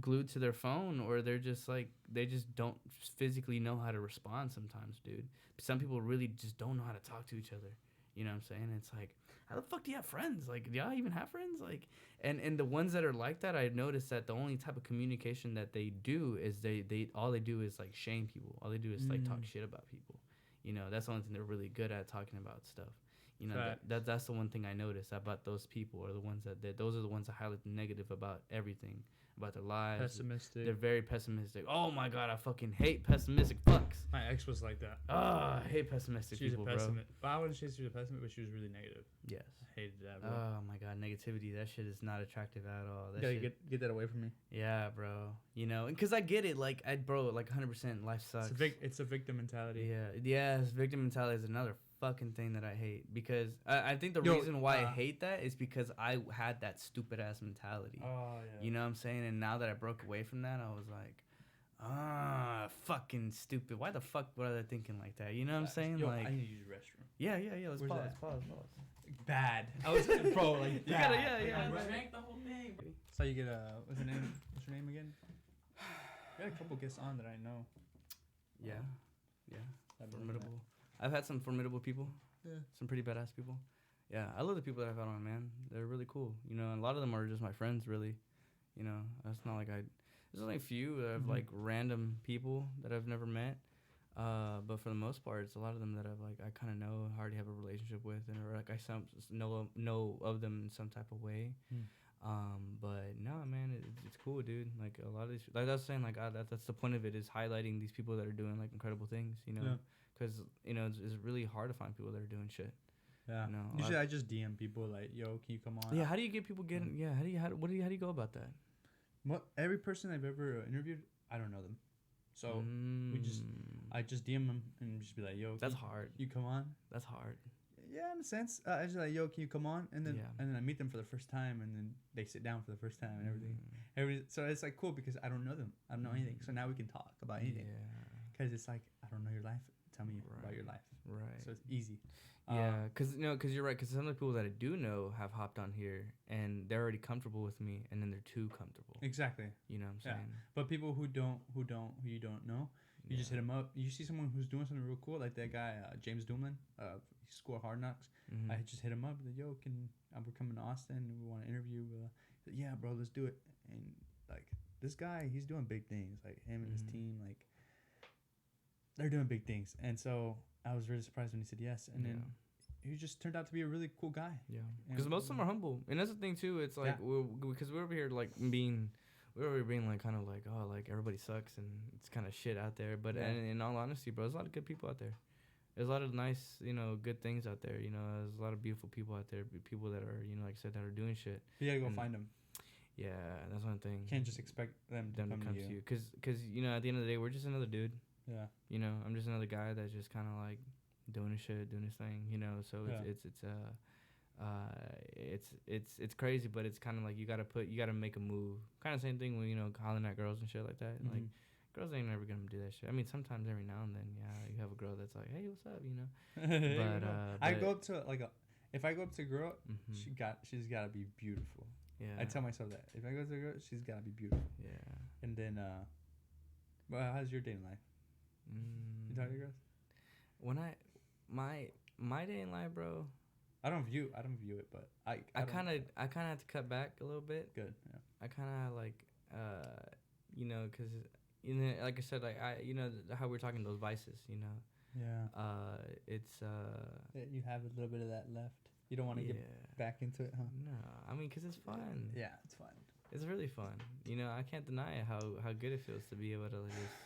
glued to their phone or they're just like, they just don't physically know how to respond sometimes, dude. Some people really just don't know how to talk to each other. You know what I'm saying? It's like, how the fuck do you have friends? Like, do y'all even have friends? Like, and the ones that are like that, I've noticed that the only type of communication that they do is they all they do is like shame people. All they do is like talk shit about people. You know, that's the only thing they're really good at, talking about stuff. You know, that's the one thing I noticed about those people, are the ones those are the ones that highlight the negative about everything, about their lives. Pessimistic. They're very pessimistic. Oh my god, I fucking hate pessimistic fucks. My ex was like that. I hate pessimistic people, bro. But I wouldn't say she was a pessimist, but she was really negative. Yes. I hated that, bro. Oh my god, negativity. That shit is not attractive at all. That you gotta get that away from me. Yeah, bro. You know, because I get it. Like, bro, like 100%, life sucks. It's a victim mentality. Yeah. Yes, victim mentality is another fucking thing that I hate, because I think the reason why I hate that is because I had that stupid ass mentality. Oh yeah. You know what I'm saying? And now that I broke away from that, I was like, fucking stupid. Why the fuck was I thinking like that? You know what I'm saying? Like, I need to use the restroom. Yeah. Let's pause. Bad. I was bro, like, you gotta, yeah. Drank the whole thing. So you get what's your name? What's your name again? You got a couple guests on that I know. Yeah. Formidable. I've had some formidable people. Yeah. Some pretty badass people. Yeah, I love the people that I've had on, man. They're really cool. You know, and a lot of them are just my friends, really. You know, it's not like there's only a few that I've like random people that I've never met. But for the most part, it's a lot of them that I've like, I kind of know, already have a relationship with, and or like I know of them in some type of way. But no, man, it's cool, dude. Like a lot of these, like I was saying, like that's the point of it, is highlighting these people that are doing like incredible things, you know. Because you know it's really hard to find people that are doing shit. Yeah. You know, usually I just DM people like, "Yo, can you come on?" Yeah. How do you get people getting? Yeah. How do you go about that? Every person I've ever interviewed, I don't know them, so I just DM them and just be like, "Yo, that's hard. You come on." That's hard. Yeah, in a sense. I just like, "Yo, can you come on?" And then I meet them for the first time, and then they sit down for the first time and everything. So it's like cool because I don't know them. I don't know anything. So now we can talk about anything. Yeah. Because it's like, I don't know your life. Tell me about your life. Right. So it's easy. Yeah, because you're right. Because some of the people that I do know have hopped on here and they're already comfortable with me, and then they're too comfortable. Exactly. You know what I'm saying? But people who you don't know, you just hit them up. You see someone who's doing something real cool, like that guy James Doolin. He scored Hard Knocks. I just hit him up. Like, yo, we're coming to Austin and we want to interview. Yeah, bro, let's do it. And like this guy, he's doing big things. Like him and his team, like they're doing big things. And so I was really surprised when he said yes. And then he just turned out to be a really cool guy. Yeah, because most of them are humble, and that's the thing too. It's like because we're over here like being like kind of like, oh, like everybody sucks and it's kind of shit out there. But in all honesty, bro, there's a lot of good people out there. There's a lot of nice, you know, good things out there. You know, there's a lot of beautiful people out there. People that are, you know, like I said, that are doing shit. You gotta go find them. Yeah, that's one thing. You can't just expect them to come to you. Because you know, at the end of the day, we're just another dude. Yeah. You know, I'm just another guy that's just kind of like doing his shit, doing his thing. You know, so it's crazy, but it's kind of like you gotta make a move. Kind of same thing when, you know, hollering at girls and shit like that. Like, girls ain't never gonna do that shit. I mean, sometimes every now and then, yeah, you have a girl that's like, hey, what's up, you know? But I go up to if I go up to a girl, mm-hmm. she's gotta be beautiful. Yeah. I tell myself that if I go to a girl, she's gotta be beautiful. Yeah. And then, well, how's your dating life? You talk to girls? When my dating life, bro. I don't view it, but I kind of had to cut back a little bit. Good. Yeah. I kind of like, you know, cause you know, like I said, like you know, how we're talking those vices, you know. Yeah. It's you have a little bit of that left. You don't want to get back into it, huh? No, I mean, cause it's fun. Yeah, it's fun. It's really fun. You know, I can't deny it, how good it feels to be able to just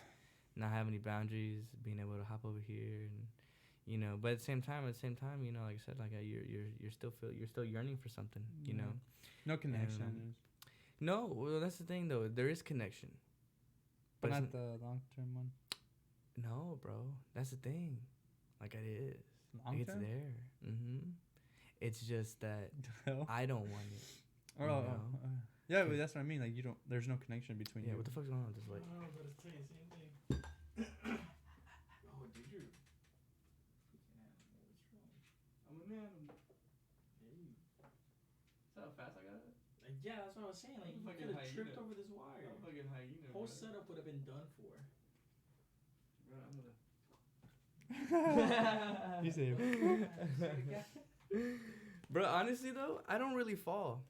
not have any boundaries, being able to hop over here and. You know, but at the same time, you know, like I said, like you're still yearning for something, you know. No connection. No, well, that's the thing though. There is connection, but not the long term one. No, bro, that's the thing. Like it is. Long it's term? there. Mm-hmm. It's just that I don't want it. Oh, yeah, but that's what I mean. Like there's no connection between you. Yeah, what the fuck's going on with this light? I don't know, but it's saying the same thing. Oh, did you? I'm an animal. Hey. See how fast I got it? Yeah, that's what I was saying. Like, you could have tripped over this wire. I'm fucking hyena. Whole setup would have been done for. Bro, I'm gonna. You say. Bro, honestly though, I don't really fall.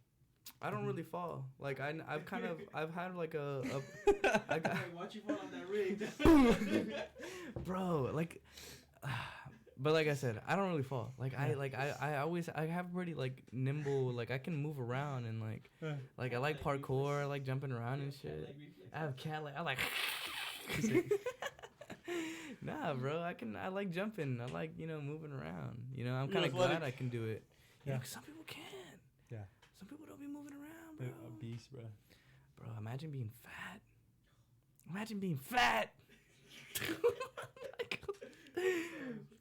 Like I've had like I got. Wait, watch you fall on that rig. Bro, like. But like I said, I don't really fall. Like I always have pretty like nimble, like I can move around and like I like parkour, I like jumping around and shit. I have cat like I like. Nah, bro, I like jumping. I like moving around. You know, I'm kind of glad I can do it. You know, 'cause some people can't. Yeah. Some people don't be moving around, bro. A beast, bro. Bro, imagine being fat. Imagine being fat.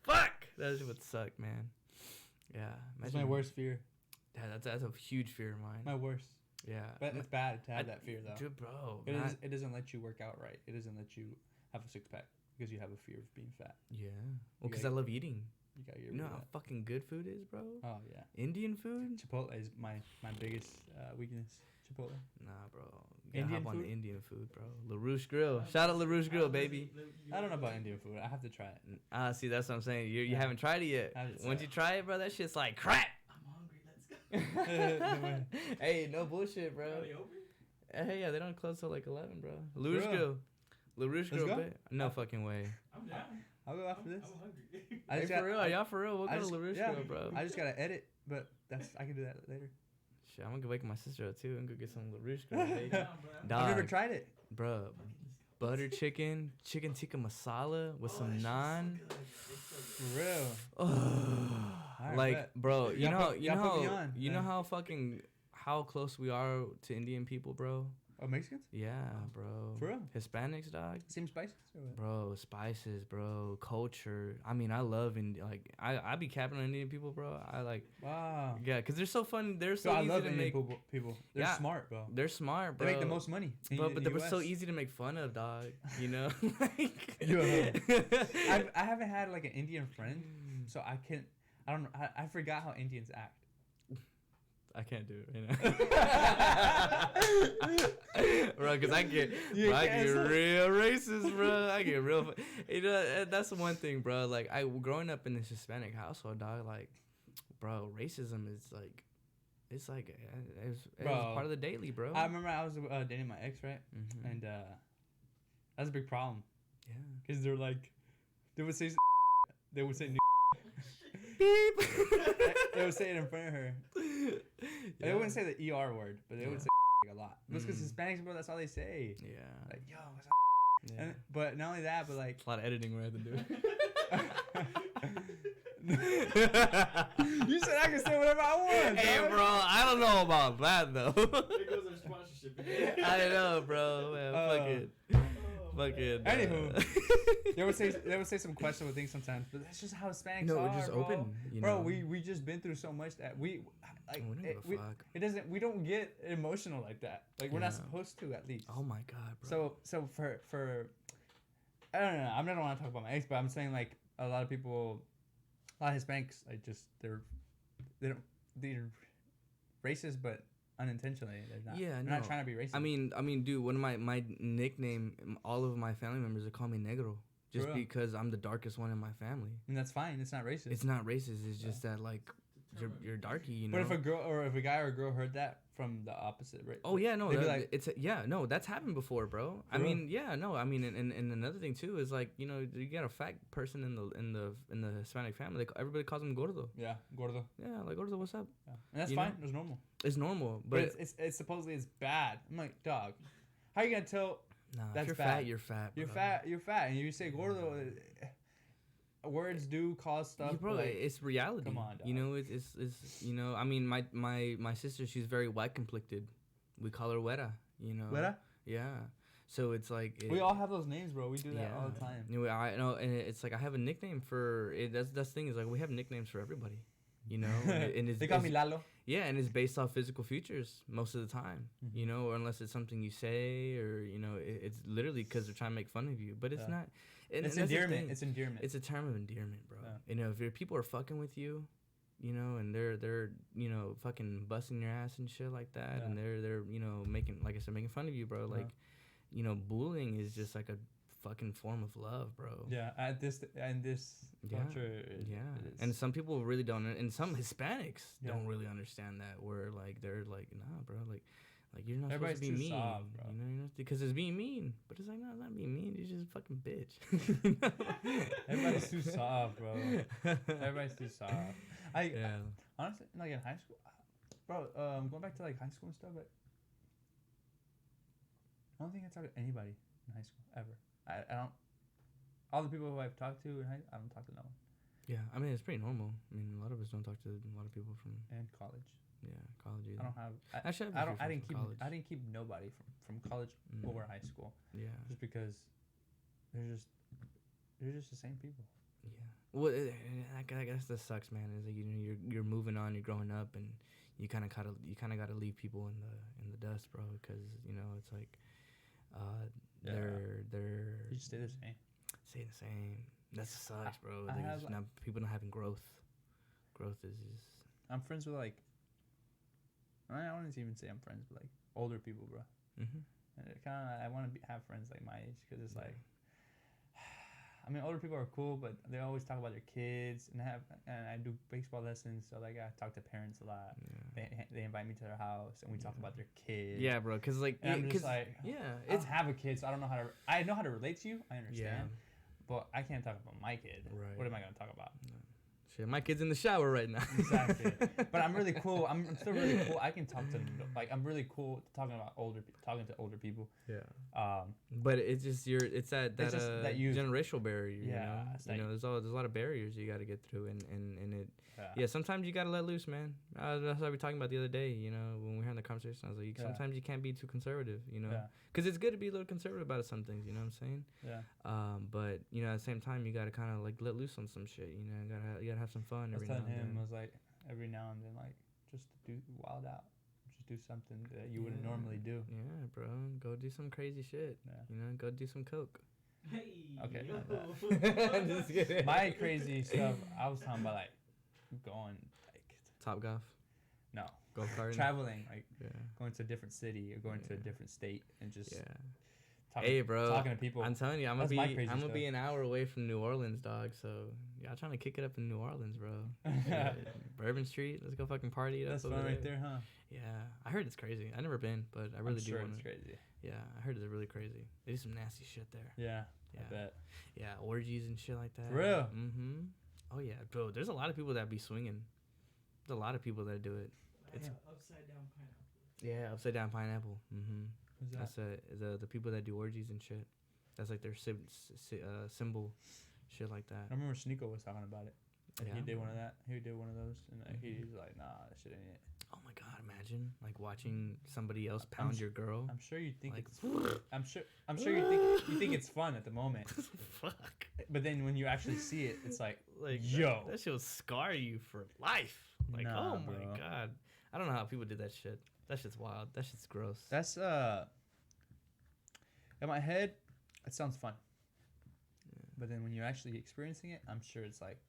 Fuck! That would suck, man. Yeah. That's my worst fear. Yeah, that's a huge fear of mine. My worst. Yeah. But it's bad to have that fear, though. Dude, bro. It doesn't let you work out right. It doesn't let you have a six-pack because you have a fear of being fat. Yeah. Well, because I love eating. You gotta get You know rid of how that. fucking good food is, bro? Oh, yeah. Indian food? Chipotle is my biggest weakness. Chipotle. Nah, bro. You gotta Indian hop on food? the Indian food, bro. LaRouche Grill. Shout out LaRouche Grill, baby. I don't know about Indian food. I have to try it. See, that's what I'm saying. You haven't tried it yet. Once you try it, bro, that shit's like crack. I'm hungry. Let's go. Hey, no bullshit, bro. Are they open? Hey, yeah, they don't close till like 11, bro. LaRouche Grill. LaRouche Grill, go? no fucking way. I'm down. I'll go after this. I'm hungry. Hey, for real? Are y'all for real? We'll go to LaRouche Grill, bro. I just gotta edit, but I can do that later. Shit, I'm gonna go wake my sister up too and go get some LaRouche Grill, baby. I've never tried it. Bro, butter chicken tikka masala with some naan. For real. Oh, like, bro, you know how fucking how close we are to Indian people, bro. Oh, Mexicans? Yeah, bro. For real? Hispanics, dog. Same spices? Bro, spices, bro. Culture. I mean, I love I be capping on Indian people, bro. I like. Wow. Yeah, because they're so fun. They're so easy to make. People. They're smart, bro. They're smart, bro. They make the most money. But they were so easy to make fun of, dog. You know? I haven't had like an Indian friend, so I can't. I don't know. I forgot how Indians act. I can't do it right now. Bro, because I get real racist, bro. I get real. You know, that's the one thing, bro. Like, growing up in this Hispanic household, dog, like, bro, racism is like, it's part of the daily, bro. I remember I was dating my ex, right? Mm-hmm. And that's a big problem. Yeah. Because they're like, they would say beep. They would say it in front of her. Yeah. They wouldn't say the ER word, but they would say a lot. It's because Hispanics, bro, that's all they say. Yeah. Like, yo, what's up? Yeah. But not only that, but like... It's a lot of editing we have to do. You said I can say whatever I want. Hey, bro, I don't know about that, though. There goes our sponsorship. I know, bro. Man, fuck it. Anywho, they would say some questionable things sometimes, but that's just how Hispanics are. No, we're just open. You know? Bro, we just been through so much that we don't get emotional like that. Like we're not supposed to, at least. Oh my god, bro. So for I don't know. I don't want to talk about my ex, but I'm saying like a lot of people, a lot of Hispanics, like just they're racist, but unintentionally. They're not. Yeah, they're no. not trying to be racist. I mean, dude, one of my nickname, all of my family members would call me negro, just because I'm the darkest one in my family. And that's fine. It's not racist. It's not racist. It's just that like you're darky, you know. But if a girl or if a guy or a girl heard that from the opposite race, oh yeah, no, like, no, that's happened before, bro. I mean, yeah, no, I mean, and another thing too is like, you know, you got a fat person in the Hispanic family. Everybody calls him gordo. Yeah, gordo. Yeah, like gordo, what's up? Yeah. And that's fine. It's normal. It's normal, but it's supposedly it's bad. I'm like, dog, how you gonna tell? Nah, that's if you're bad. fat, you're fat. Bro. You're fat, and you say gordo. Words do cause stuff. Bro, like, it's reality. Come on, dog. You know, it's you know. I mean, my sister, she's very white complected. We call her Wera. You know. Wera? Yeah. So it's like we all have those names, bro. We do that all the time. You know, I know, and it's like I have a nickname for it. That's the thing is like we have nicknames for everybody. You know, and they call me Lalo. Yeah, and it's based off physical features most of the time. Mm-hmm. You know, or unless it's something you say, or you know, it's literally because they're trying to make fun of you. But it's not. It's endearment. It's endearment. It's a term of endearment, bro. Yeah. You know, if your people are fucking with you, you know, and they're you know fucking busting your ass and shit like that, and they're you know making, like I said, making fun of you, bro. Like, you know, bullying is just like a fucking form of love, bro. Yeah, at this culture. Yeah, and some people really don't, and some Hispanics don't really understand that. Where like they're like, nah, bro, like you're not supposed to be mean, soft, bro. you know, because it's being mean. But it's like, no, it's not being mean. You're just a fucking bitch. Everybody's too soft, bro. Everybody's too soft. Honestly, like in high school, bro. Going back to like high school and stuff, like I don't think I talked to anybody in high school ever. I don't. All the people who I've talked to in I don't talk to no one. Yeah, I mean it's pretty normal. I mean a lot of us don't talk to a lot of people from college. Yeah, college either. I don't have. I didn't keep nobody from college over high school. Yeah. Just because they're just the same people. Yeah. Well, I guess that sucks, man. Is like, you know, you're moving on, you're growing up, and you kind of gotta leave people in the dust, bro. Because you know it's like, they're you just stay the same. Stay the same. That sucks, bro. People not having growth. Growth is. I'm friends with like. I wouldn't even say I'm friends, but like older people, bro. Mm-hmm. And it kind of I want to have friends like my age because it's like. I mean, older people are cool, but they always talk about their kids, and I do baseball lessons, so like I talk to parents a lot. Yeah. They invite me to their house, and we talk about their kids. Yeah, bro, because like, I'm just like, I don't have a kid, so I don't know how to. I know how to relate to you. I understand, but I can't talk about my kid. Right. What am I gonna talk about? No. Shit, my kid's in the shower right now. Exactly. But I'm really cool. I'm still really cool. I can talk to like I'm really cool talking to older people. Yeah. But it's just it's that generational barrier. Yeah. You know, there's a lot of barriers you got to get through, and it. Yeah. Sometimes you got to let loose, man. That's what we were talking about the other day. You know, when we were having the conversation, I was like, sometimes you can't be too conservative. You know, because it's good to be a little conservative about some things. You know what I'm saying? Yeah. But you know, at the same time, you got to kind of like let loose on some shit. You know, you gotta have some fun. I was telling him, I was like, every now and then, like, just do wild out. Just do something that you wouldn't normally do. Yeah, bro. Go do some crazy shit. Yeah. You know, go do some coke. Hey. Okay. I'm just kidding. My crazy stuff, I was talking about, like, going, like... Top golf? No. Golf karting? Traveling, like, going to a different city or going to a different state and just... Yeah. Talking to people. I'm telling you, I'm gonna be an hour away from New Orleans, dog. So y'all trying to kick it up in New Orleans, bro. Bourbon Street, let's go fucking party it up. That's fun right there, huh? Yeah, I heard it's crazy. I never been, but I really do want to. It's crazy. Yeah, I heard it's really crazy. They do some nasty shit there. Yeah, I bet. Yeah, orgies and shit like that. For real? Mm-hmm. Oh yeah, bro. There's a lot of people that be swinging. There's a lot of people that do it. It's upside down pineapple. Yeah, upside down pineapple. Mm-hmm. Who's that? That's the people that do orgies and shit. That's like their symbol, shit like that. I remember Sneeko was talking about it. Yeah. He did one of that. He did one of those, and he's like, "Nah, that shit ain't it." Oh my god! Imagine like watching somebody else pound your girl. I'm sure you think like, I'm sure you think it's fun at the moment. Fuck. But then when you actually see it, it's like yo, that shit will scar you for life. Like, nah, oh my god! I don't know how people did that shit. That shit's wild. That shit's gross. That's in my head, it sounds fun. But then when you're actually experiencing it, I'm sure it's like.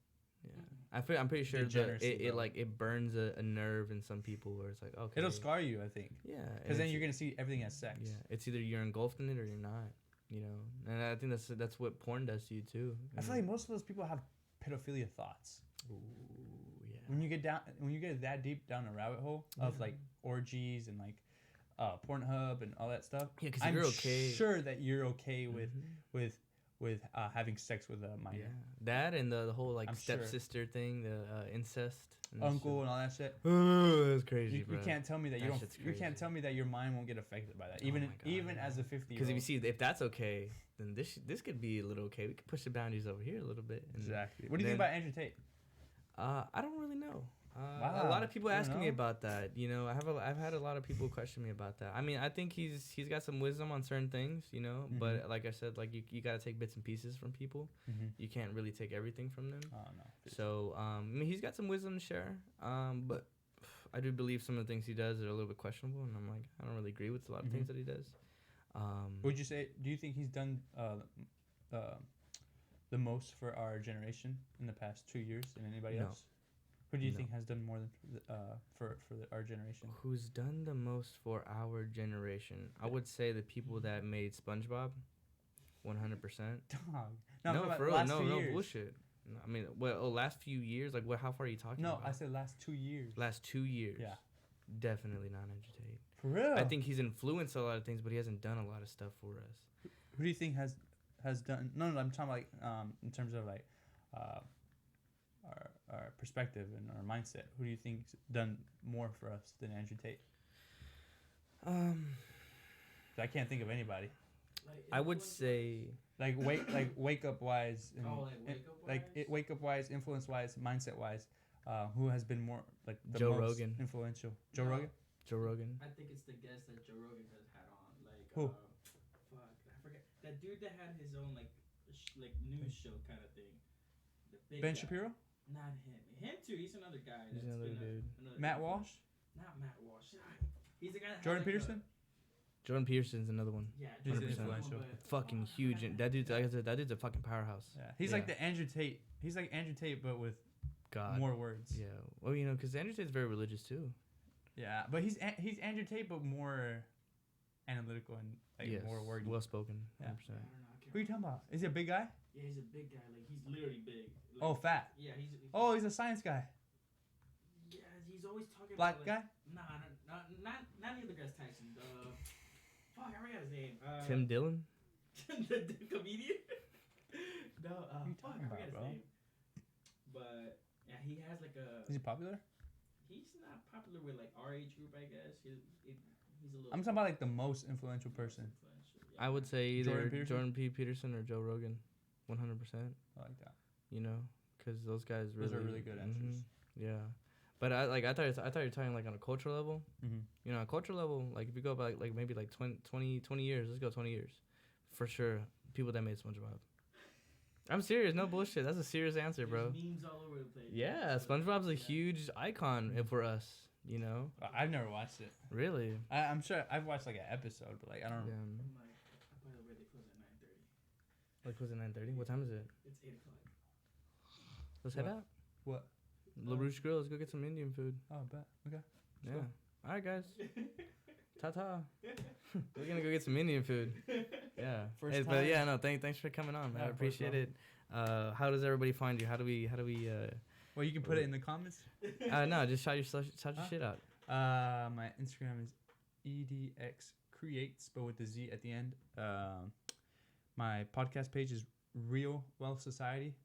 Yeah, I'm pretty sure that it burns a nerve in some people where it's like, okay, it'll scar you, I think. Yeah, because then you're gonna see everything as sex. Yeah, it's either you're engulfed in it or you're not. You know, and I think that's what porn does to you too. I feel like most of those people have pedophilia thoughts. Ooh, yeah. When you get that deep down a rabbit hole of like orgies and like Pornhub and all that stuff. Yeah, because you're okay. Sure that you're okay with having sex with a minor. Yeah, that and the whole like stepsister thing, the incest, and uncle and all that shit. Oh, that's crazy, bro. You can't tell me that you can't tell me that your mind won't get affected by that, even as a 50-year-old. Because if that's okay, then this could be a little okay. We could push the boundaries over here a little bit. Exactly. What do you think about Andrew Tate? I don't really know. Wow. A lot of people asking me about that. You know, I've had a lot of people question me about that. I mean, I think he's got some wisdom on certain things, you know. Mm-hmm. But like I said, like you gotta take bits and pieces from people. Mm-hmm. You can't really take everything from them. Oh no. So I mean, he's got some wisdom to share. But I do believe some of the things he does are a little bit questionable, and I'm like, I don't really agree with a lot of things that he does. Would you say? Do you think he's done the most for our generation in the past 2 years than anybody else? Who do you think has done more than for our generation? Who's done the most for our generation? I would say the people that made SpongeBob, 100%. Dog. No, for real. No bullshit. No, I mean, last few years. Like, how far are you talking about? No, I said last 2 years. Last 2 years. Yeah. Definitely not Andrew Tate. For real? I think he's influenced a lot of things, but he hasn't done a lot of stuff for us. Who do you think has done? No, I'm talking like in terms of like our perspective and our mindset. Who do you think's done more for us than Andrew Tate? I can't think of anybody. I would say wake up wise and wake up wise, influence wise, mindset wise. Who has been more like the Joe most Rogan influential? Joe Rogan. Joe Rogan. I think it's the guest that Joe Rogan has had on. Like who? I forget that dude that had his own like news show kind of thing. The big Ben guy. Shapiro. Not him. Him too. He's another guy. He's another dude. Matt Walsh. Not Matt Walsh. He's the guy. That Jordan Peterson. Jordan Peterson's another one. Yeah, he's influential. Fucking huge. That dude's like I said, that dude's a fucking powerhouse. Yeah, he's like the Andrew Tate. He's like Andrew Tate, but with more words. Yeah. Well, you know, because Andrew Tate's very religious too. Yeah, but he's Andrew Tate, but more analytical and like more wordy. Well spoken. Yeah. 100%. Who are you talking about? Is he a big guy? Yeah, he's a big guy. Like he's literally big. Like, fat. Yeah, he's a science guy. Yeah, he's always talking Black about guy? Not the other guy's Tyson. Fuck, I forgot his name. Tim Dillon? the comedian? No, what are you talking about, his bro? name. But yeah, he has like a. Is he popular? He's not popular with like our age group, I guess. He's a little. I'm talking about like the most influential person. Yeah. I would say either Jordan P. Peterson or Joe Rogan, 100%. I like that. You know, because those guys those are really good answers. Yeah, but I thought you were talking like on a cultural level. Mm-hmm. You know, on a cultural level, like if you go back like maybe like 20 years, let's go 20 years, for sure. People that made SpongeBob. I'm serious, no bullshit. That's a serious answer, bro. There's memes all over the place. Yeah, SpongeBob's a huge icon for us. You know. I've never watched it. Really? I'm sure I've watched like an episode, but like I don't. Yeah. By the way, they close at 9:30. Like close at 9:30. What time is it? It's 8 o'clock. Let's head out. What? LaRouche Grill. Let's go get some Indian food. Oh, bet. Okay. Yeah. All right, guys. Ta-ta. We're gonna go get some Indian food. Yeah. First time. But yeah, no. Thanks for coming on, man. I appreciate it. How does everybody find you? How do we? Well, you can put it in the comments. No, just shout your shit out. My Instagram is edxcreates, but with the Z at the end. My podcast page is Real Wealth Society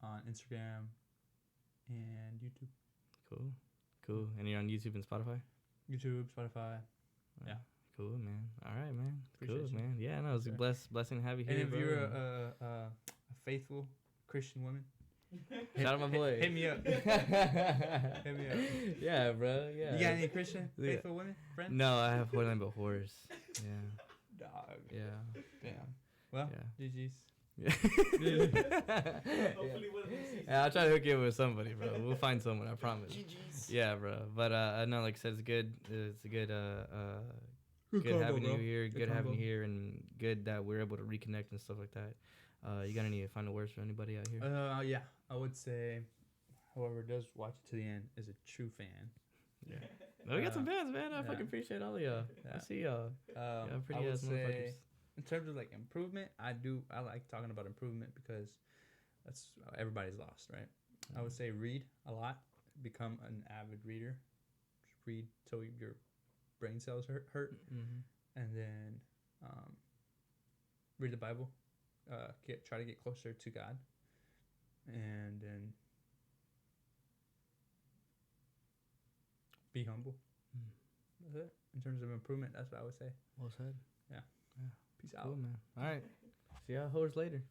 on Instagram and YouTube. Cool. And you're on YouTube and Spotify? YouTube, Spotify. Yeah. Cool, man. All right, man. Appreciate you. Man. Yeah, no, it's a blessing to have you here. And if you're a faithful Christian woman, shout out my boy. Hit me up. Hit me up. Yeah, bro. Yeah. You got any Christian faithful women friends? No, I have nothing but whores. Yeah. Dog. Yeah. Damn. Well, yeah. GG's. Yeah. Hopefully one of them sees I'll try to hook you up with somebody, bro. We'll find someone, I promise. GG's. Yeah, bro. But no, like I said, it's good. It's a good good having you here. Good having you here, and good that we're able to reconnect and stuff like that. You got any final words for anybody out here? Yeah, I would say whoever does watch it to the end is a true fan. Yeah. No, we got some fans, man. I fucking appreciate all of y'all. I see y'all. Pretty ass motherfuckers. In terms of like improvement, I like talking about improvement because that's everybody's lost, right? I would say read a lot, become an avid reader, read till your brain cells hurt, and then read the Bible, try to get closer to God, and then be humble. That's it. In terms of improvement, that's what I would say. Well said. Yeah. Yeah. Peace Cool, out, man. All right. See y'all hoes later.